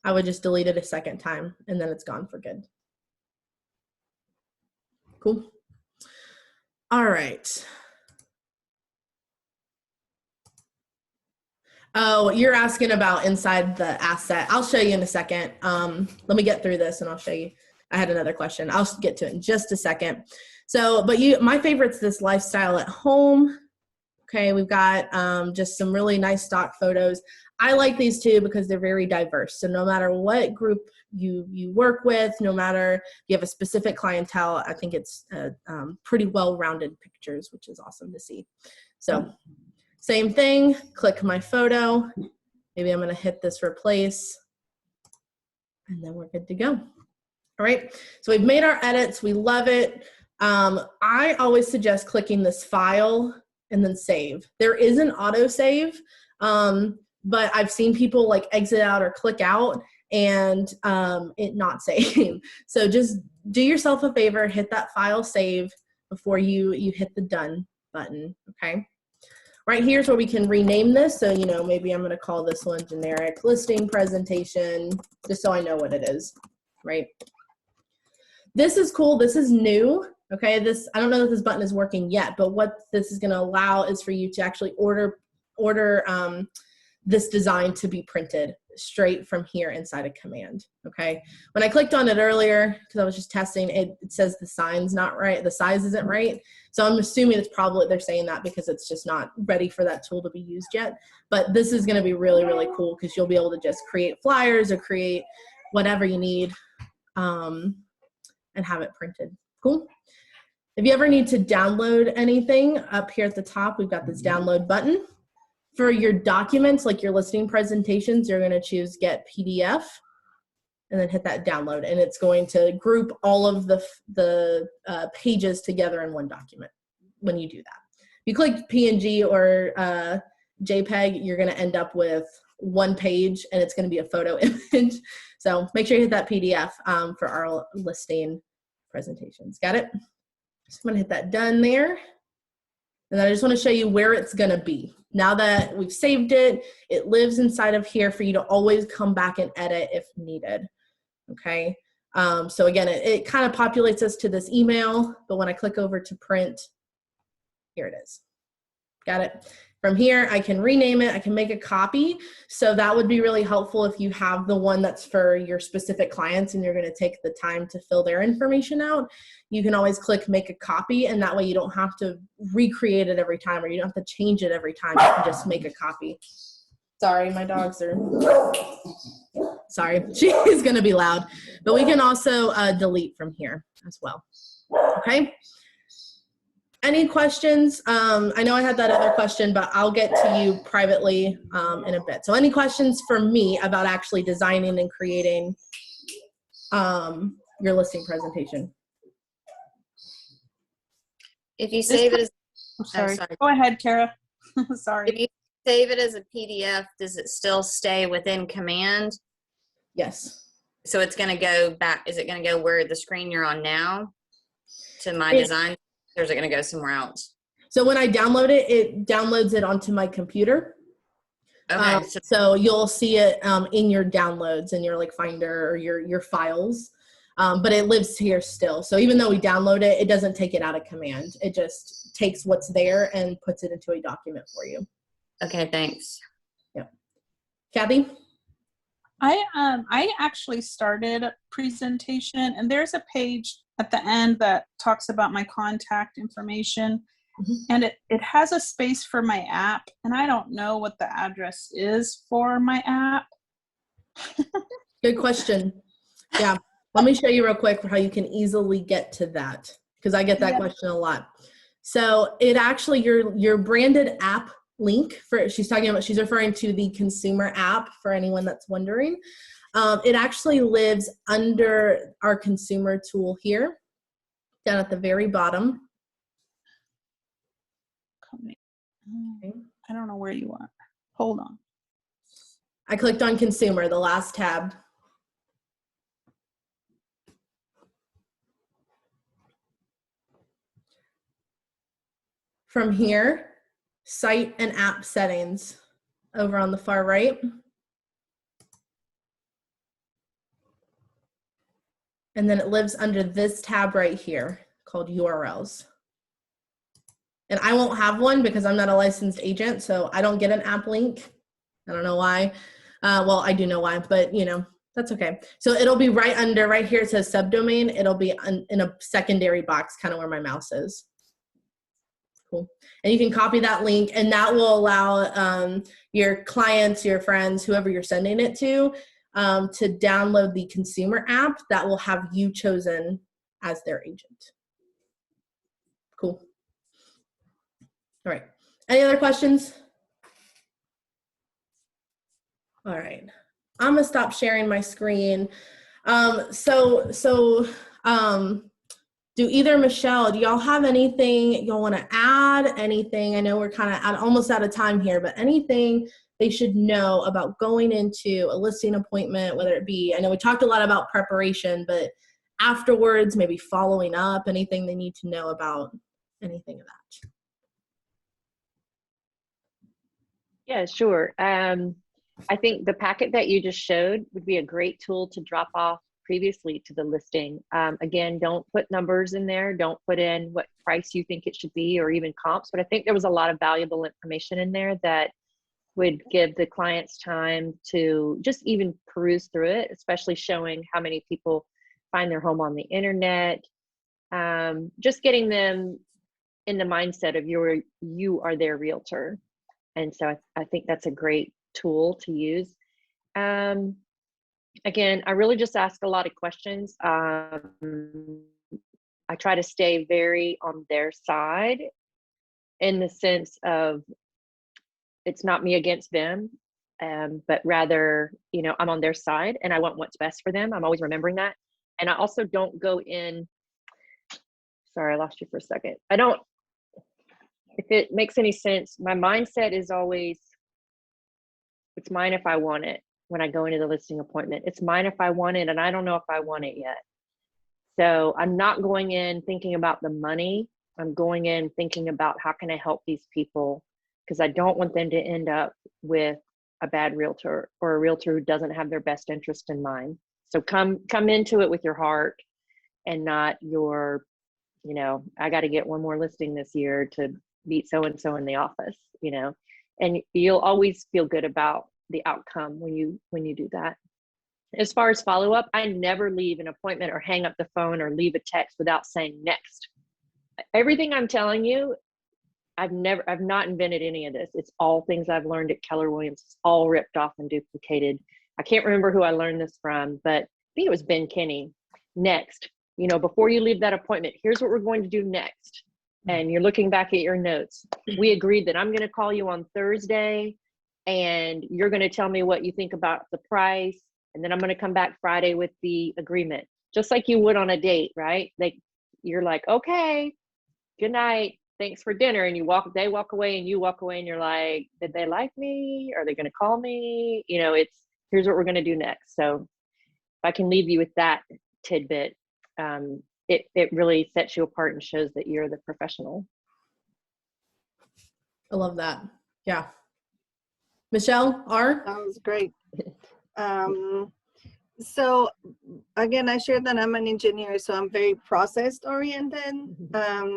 I would just delete it a second time, and then it's gone for good. Cool. All right. Oh, you're asking about inside the asset. I'll show you in a second. Let me get through this and I'll show you. I had another question. I'll get to it in just a second. So, but my favorite's this lifestyle at home. Okay, we've got just some really nice stock photos. I like these too because they're very diverse. So no matter what group you work with, no matter if you have a specific clientele, I think it's pretty well-rounded pictures, which is awesome to see. So same thing, click my photo. Maybe I'm gonna hit this replace. And then we're good to go. All right, so we've made our edits. We love it. I always suggest clicking this file and then save. There is an auto save, but I've seen people like exit out or click out and it not save. So just do yourself a favor, hit that file save before you hit the done button, okay? Right here's where we can rename this. So, you know, maybe I'm gonna call this one generic listing presentation, just so I know what it is, right? This is cool, this is new, okay? This, I don't know if this button is working yet, but what this is gonna allow is for you to actually order this design to be printed straight from here inside a command, okay? When I clicked on it earlier, because I was just testing, it says the sign's not right, the size isn't right. So I'm assuming it's probably, they're saying that because it's just not ready for that tool to be used yet. But this is gonna be really, really cool because you'll be able to just create flyers or create whatever you need and have it printed. Cool. If you ever need to download anything, up here at the top, we've got this download button. For your documents, like your listing presentations, you're gonna choose Get PDF and then hit that download, and it's going to group all of the pages together in one document when you do that. If you click PNG or JPEG, you're gonna end up with one page and it's gonna be a photo image. So make sure you hit that PDF for our listing presentations. Got it? So I'm gonna hit that done there. And then I just wanna show you where it's gonna be. Now that we've saved it, it lives inside of here for you to always come back and edit if needed, okay? So again, it kind of populates us to this email, but when I click over to print, here it is. Got it? From here, I can rename it, I can make a copy. So that would be really helpful if you have the one that's for your specific clients and you're gonna take the time to fill their information out. You can always click make a copy, and that way you don't have to recreate it every time, or you don't have to change it every time. You can just make a copy. Sorry, my dogs are, sorry, she's gonna be loud. But we can also delete from here as well, okay? Any questions? I know I had that other question, but I'll get to you privately in a bit. So any questions for me about actually designing and creating your listing presentation? If you save it as, I'm sorry. sorry. Go ahead, Kara. if Sorry. you save it as a PDF, does it still stay within command? Yes. So it's going to go back. Is it going to go where the screen you're on now to my design, or is it going to go somewhere else? So when I download it, it downloads it onto my computer. Okay. So you'll see it in your downloads and your like Finder or your files, but it lives here still. So even though we download it, it doesn't take it out of command. It just takes what's there and puts it into a document for you. Okay, thanks. Yeah. Kathy? I actually started a presentation, and there's a page at the end that talks about my contact information. And it has a space for my app, and I don't know what the address is for my app. Good question. Yeah. Let me show you real quick how you can easily get to that, because I get that question a lot. So it actually, your branded app link, she's referring to the consumer app for anyone that's wondering. It actually lives under our consumer tool here, down at the very bottom. I don't know where you are. Hold on. I clicked on consumer, the last tab. From here, site and app settings over on the far right. And then it lives under this tab right here called URLs. And I won't have one because I'm not a licensed agent, so I don't get an app link. I don't know why. Well, I do know why, but you know, that's okay. So it'll be right under, right here it says subdomain. It'll be in a secondary box, kind of where my mouse is. Cool. And you can copy that link, and that will allow your clients, your friends, whoever you're sending it to download the consumer app that will have you chosen as their agent. Cool. All right. Any other questions? All right. I'm gonna stop sharing my screen. Do either Michelle, do y'all have anything y'all want to add? Anything? I know we're kind of almost out of time here, but anything they should know about going into a listing appointment, whether it be, I know we talked a lot about preparation, but afterwards, maybe following up, anything they need to know about anything of that? Yeah, sure. I think the packet that you just showed would be a great tool to drop off previously to the listing. Again, don't put numbers in there. Don't put in what price you think it should be or even comps, but I think there was a lot of valuable information in there that would give the clients time to just even peruse through it, especially showing how many people find their home on the internet. Just getting them in the mindset of you are their realtor. And so I think that's a great tool to use. Again, I really just ask a lot of questions. I try to stay very on their side in the sense of it's not me against them, but rather, you know, I'm on their side and I want what's best for them. I'm always remembering that. And I also don't go in, sorry, I lost you for a second. I don't, if it makes any sense, my mindset is always, it's mine if I want it when I go into the listing appointment. It's mine if I want it, and I don't know if I want it yet. So I'm not going in thinking about the money. I'm going in thinking about how can I help these people, because I don't want them to end up with a bad realtor or a realtor who doesn't have their best interest in mind. So come into it with your heart and not your, you know, I got to get one more listing this year to beat so-and-so in the office, you know, and you'll always feel good about the outcome when you do that. As far as follow-up, I never leave an appointment or hang up the phone or leave a text without saying next. Everything I'm telling you, I've not invented any of this. It's all things I've learned at Keller Williams. It's all ripped off and duplicated. I can't remember who I learned this from, but I think it was Ben Kinney. Next, you know, before you leave that appointment, here's what we're going to do next. And you're looking back at your notes. We agreed that I'm going to call you on Thursday and you're going to tell me what you think about the price. And then I'm going to come back Friday with the agreement, just like you would on a date, right? Like you're like, okay, good night. Thanks for dinner. And they walk away and you walk away and you're like, did they like me? Are they going to call me? You know, here's what we're going to do next. So if I can leave you with that tidbit, it really sets you apart and shows that you're the professional. I love that. Yeah. Michelle, R? That was great. So again, I shared that I'm an engineer, so I'm very process oriented.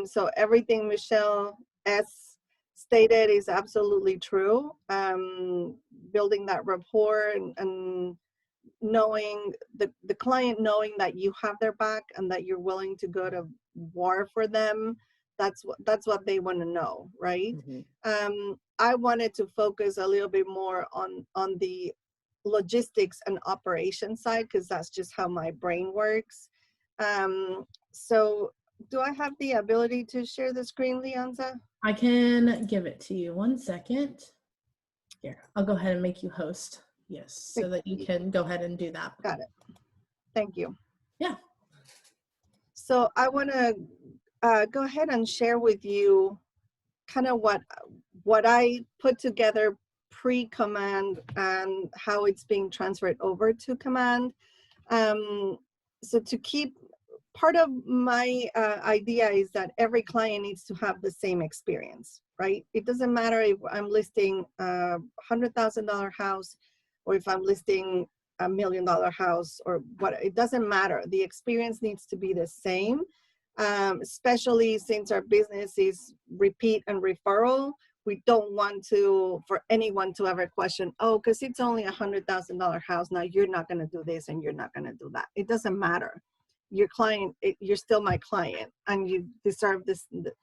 So everything Michelle S stated is absolutely true. Building that rapport and knowing the client, knowing that you have their back and that you're willing to go to war for them. That's what they want to know, right? I wanted to focus a little bit more on the logistics and operation side, because that's just how my brain works. So do I have the ability to share the screen, Leanza? I can give it to you. 1 second. Here, I'll go ahead and make you host. Yes, so that you can go ahead and do that. Got it. Thank you. Yeah. So I want to go ahead and share with you kind of what I put together pre-command and how it's being transferred over to command. So to keep, part of my idea is that every client needs to have the same experience, right? It doesn't matter if I'm listing a $100,000 house or if I'm listing $1 million house or what, it doesn't matter. The experience needs to be the same, especially since our business is repeat and referral. We don't want for anyone to ever question, oh, because it's only a $100,000 house, now you're not going to do this and you're not going to do that. It doesn't matter. Your client, you're still my client, and you deserve the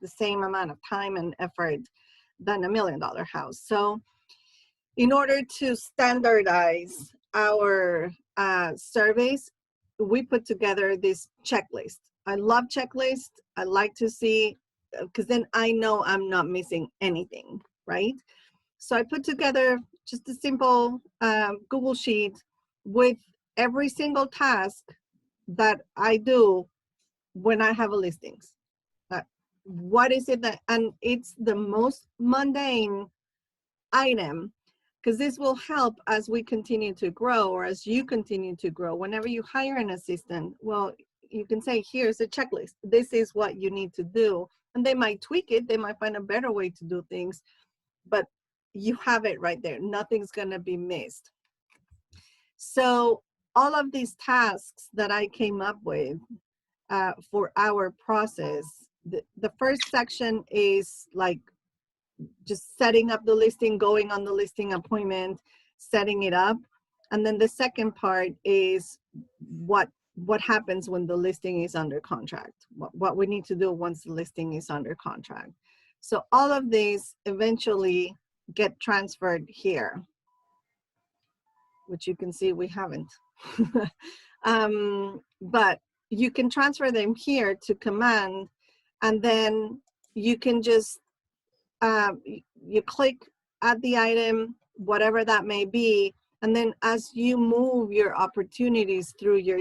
same amount of time and effort than $1 million house. So in order to standardize our surveys, we put together this checklist. I love checklists. I like to see, because then I know I'm not missing anything, right? So I put together just a simple Google sheet with every single task that I do when I have a listings. What is it that, and it's the most mundane item, because this will help as we continue to grow, or as you continue to grow. Whenever you hire an assistant, well, you can say, here's a checklist. This is what you need to do. And they might tweak it. They might find a better way to do things, but you have it right there. Nothing's going to be missed. So all of these tasks that I came up with for our process, the first section is like just setting up the listing, going on the listing appointment, setting it up. And then the second part is what happens when the listing is under contract, what we need to do once the listing is under contract. So all of these eventually get transferred here, which you can see we haven't. But you can transfer them here to command, and then you can just you click at the item, whatever that may be, and then as you move your opportunities through your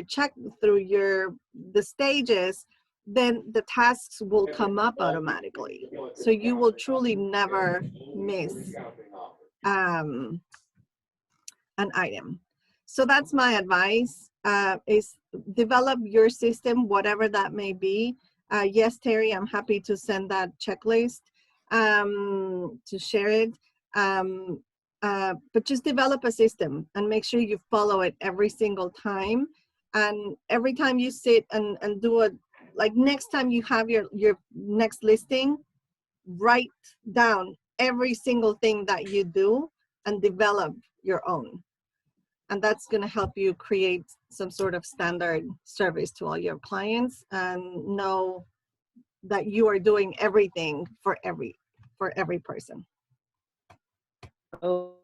the stages, then the tasks will come up automatically. So you will truly never miss an item. So that's my advice, is develop your system, whatever that may be. Yes, Terry, I'm happy to send that checklist, to share it. But just develop a system and make sure you follow it every single time. And every time you sit and do it, like next time you have your next listing, write down every single thing that you do and develop your own. And that's going to help you create some sort of standard service to all your clients, and know that you are doing everything for every person. Oh,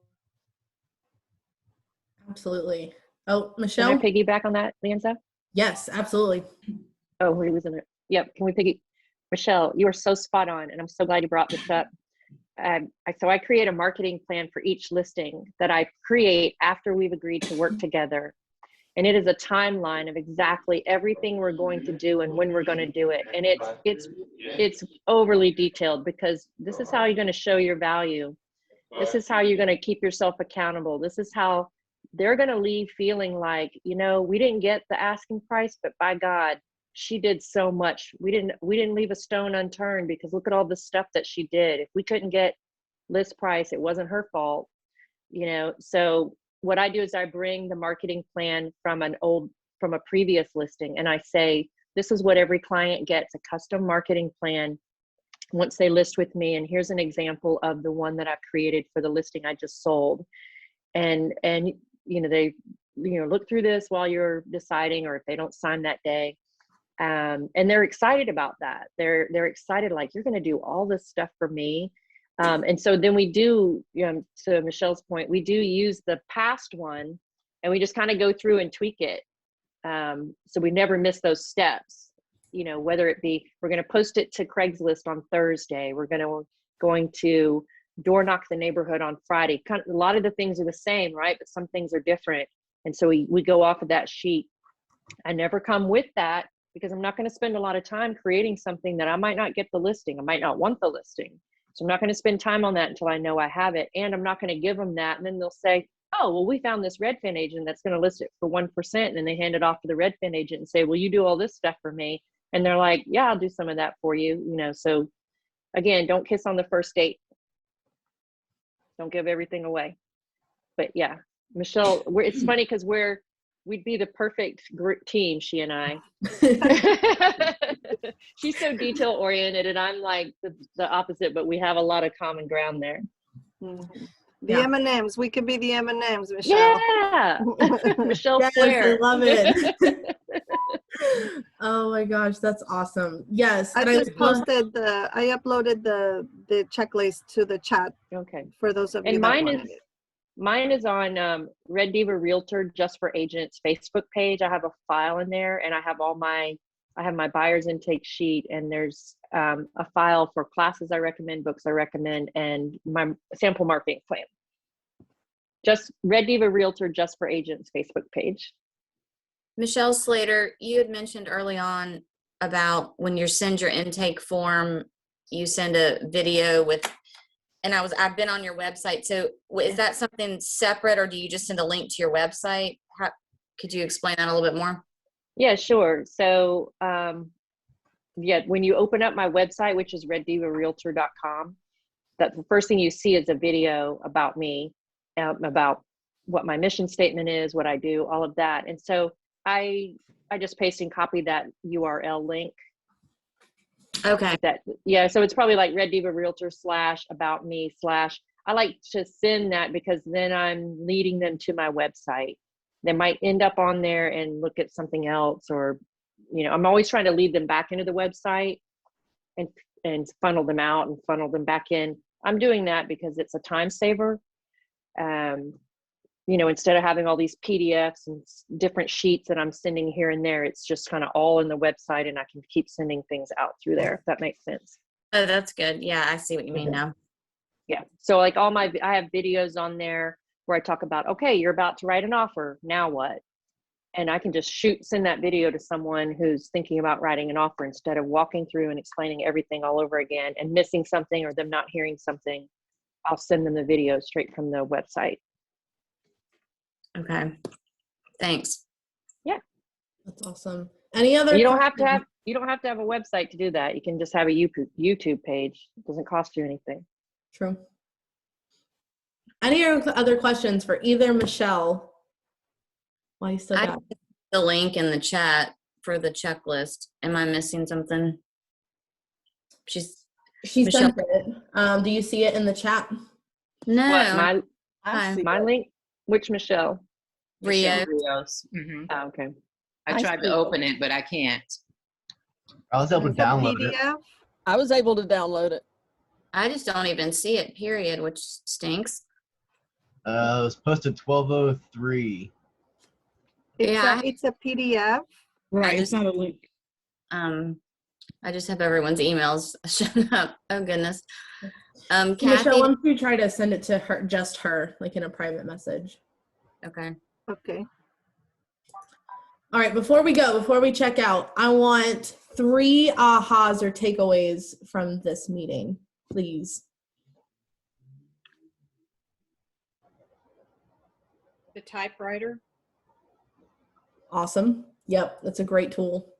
Absolutely. Oh, can I Michelle? piggyback on that, Leanza? Yes, absolutely. Oh, we're losing it. Yep. Can we Michelle, you are so spot on, and I'm so glad you brought this up. So I create a marketing plan for each listing that I create after we've agreed to work together. And it is a timeline of exactly everything we're going to do and when we're going to do it. And it's overly detailed, because this is how you're going to show your value. This is how you're going to keep yourself accountable. This is how they're going to leave feeling like, you know, we didn't get the asking price, but by God, she did so much. We didn't leave a stone unturned, because look at all the stuff that she did. If we couldn't get list price, it wasn't her fault, you know. So what I do is I bring the marketing plan from a previous listing, and I say, this is what every client gets, a custom marketing plan once they list with me. And here's an example of the one that I've created for the listing I just sold. And you know, they, you know, look through this while you're deciding, or if they don't sign that day. And they're excited about that. They're excited, like, you're going to do all this stuff for me. And so then we do, you know, to Michelle's point, we do use the past one, and we just kind of go through and tweak it. So we never miss those steps, you know, whether it be, we're going to post it to Craigslist on Thursday, we're going to door knock the neighborhood on Friday. Kind of, a lot of the things are the same, right? But some things are different. And so we go off of that sheet. I never come with that, because I'm not going to spend a lot of time creating something that I might not get the listing. I might not want the listing. So I'm not going to spend time on that until I know I have it. And I'm not going to give them that. And then they'll say, oh, well, we found this Redfin agent that's going to list it for 1%. And then they hand it off to the Redfin agent and say, well, you do all this stuff for me. And they're like, yeah, I'll do some of that for you. You know, so again, don't kiss on the first date. Don't give everything away. But yeah, Michelle, it's funny because we'd be the perfect group team, she and I. She's so detail oriented, and I'm like the opposite, but we have a lot of common ground there. Mm-hmm. The M&Ms, we could be the M&Ms, Michelle. Yeah. Michelle Yes, Flair. I love it. Oh my gosh, that's awesome. Yes. I just posted I uploaded the checklist to the chat. Okay. For those of you And that wanted it. Mine is on Red Diva Realtor Just for Agents Facebook page. I have a file in there, and I have my buyer's intake sheet, and there's a file for classes I recommend, books I recommend, and my sample marketing plan. Just Red Diva Realtor Just for Agents Facebook page. Michelle Slater, you had mentioned early on about when you send your intake form, you send a video with, and I've been on your website. So is that something separate, or do you just send a link to your website? Could you explain that a little bit more? Yeah, sure. So, yeah, when you open up my website, which is reddivarealtor.com, that the first thing you see is a video about me, about what my mission statement is, what I do, all of that. And so I just paste and copy that URL link. Okay. Yeah, so it's probably like Red Diva Realtor /about me / I like to send that because then I'm leading them to my website. They might end up on there and look at something else, or, you know, I'm always trying to lead them back into the website and funnel them out and funnel them back in. I'm doing that because it's a time saver. You know, instead of having all these PDFs and different sheets that I'm sending here and there, it's just kind of all in the website, and I can keep sending things out through there, if that makes sense. Oh, that's good. Yeah, I see what you mean now. Yeah. So like I have videos on there where I talk about, okay, you're about to write an offer. Now what? And I can just send that video to someone who's thinking about writing an offer, instead of walking through and explaining everything all over again and missing something or them not hearing something. I'll send them the video straight from the website. Okay. Thanks. Yeah. That's awesome. Any other? You don't have to have a website to do that. You can just have a YouTube page. It doesn't cost you anything. True. Any other questions for either Michelle? Why you still I got put the link in the chat for the checklist. Am I missing something? she Michelle. sent it. Do you see it in the chat? No. What, I see my it. link? Which Michelle? Rio. Rios. Mhm. Oh, okay. I I tried see to it. open it, but I can't. I was able to It's a download it. PDF. I was able to download it. I just don't even see it, period, which stinks. It was posted 12:03. Yeah. It's a PDF. Right, It's not a link. I just have everyone's emails showing up. Oh goodness. Michelle, Kathy. why don't you try to send it to her, just her, like in a private message? Okay. Okay. All right, before we check out, I want 3 ahas or takeaways from this meeting, please. The typewriter. Awesome. Yep, that's a great tool.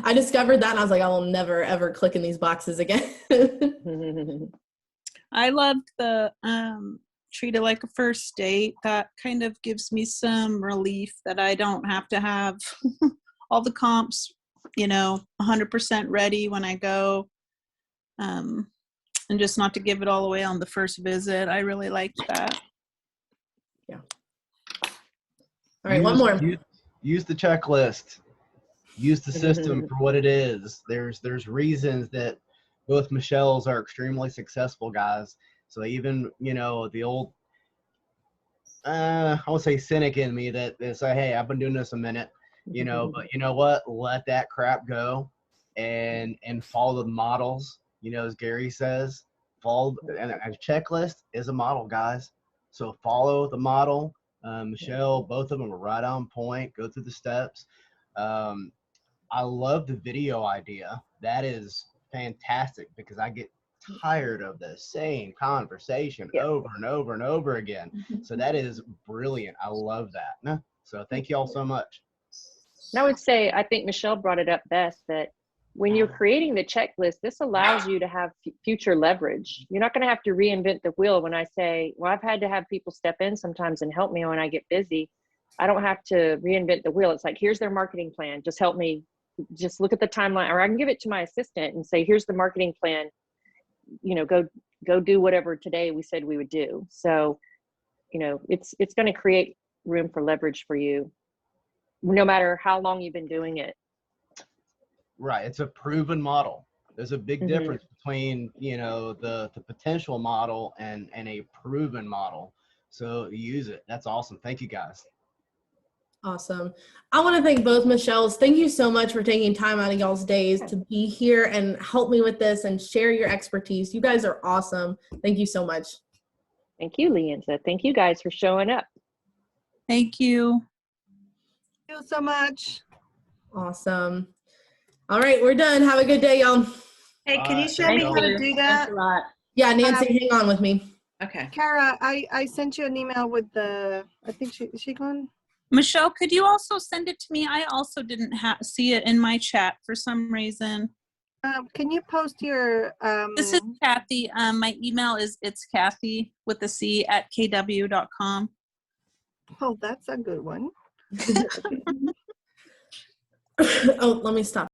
I discovered that and I was like, I will never, ever click in these boxes again. I loved the treat it like a first date. That kind of gives me some relief that I don't have to have all the comps, 100% ready when I go. And just not to give it all away on the first visit. I really liked that. Yeah. All right, one more. Use the checklist. Use the system for what it is. There's reasons that both Michelles are extremely successful guys. So even, the old, I would say cynic in me that they say, hey, I've been doing this a minute, but you know what? Let that crap go and follow the models. As Gary says, and a checklist is a model, guys. So follow the model. Michelle, both of them are right on point. Go through the steps. I love the video idea. That is fantastic because I get tired of the same conversation over and over and over again. So that is brilliant. I love that. So thank you all so much. And I would say, I think Michelle brought it up best, that when you're creating the checklist, this allows you to have future leverage. You're not going to have to reinvent the wheel. When I say, well, I've had to have people step in sometimes and help me when I get busy. I don't have to reinvent the wheel. It's like, here's their marketing plan. Just help me. Just look at the timeline, or I can give it to my assistant and say, here's the marketing plan. Go do whatever today we said we would do. So, it's going to create room for leverage for you, no matter how long you've been doing it. Right. It's a proven model. There's a big difference between, the potential model and a proven model. So use it. That's awesome. Thank you, guys. Awesome. I want to thank both Michelles. Thank you so much for taking time out of y'all's days to be here and help me with this and share your expertise. You guys are awesome. Thank you so much. Thank you, Leanza. Thank you guys for showing up. Thank you. Thank you so much. Awesome. All right, we're done. Have a good day, y'all. Hey, can you Alright, show thank me you. how to do that? Thanks a lot. Yeah, Nancy, hang on with me. Okay. Kara, I sent you an email with the, I think is she gone? Michelle, could you also send it to me? I also didn't see it in my chat for some reason. Can you post your, This is Kathy. My email is it's Kathy with the C at kw.com. oh, that's a good one. Oh, let me stop.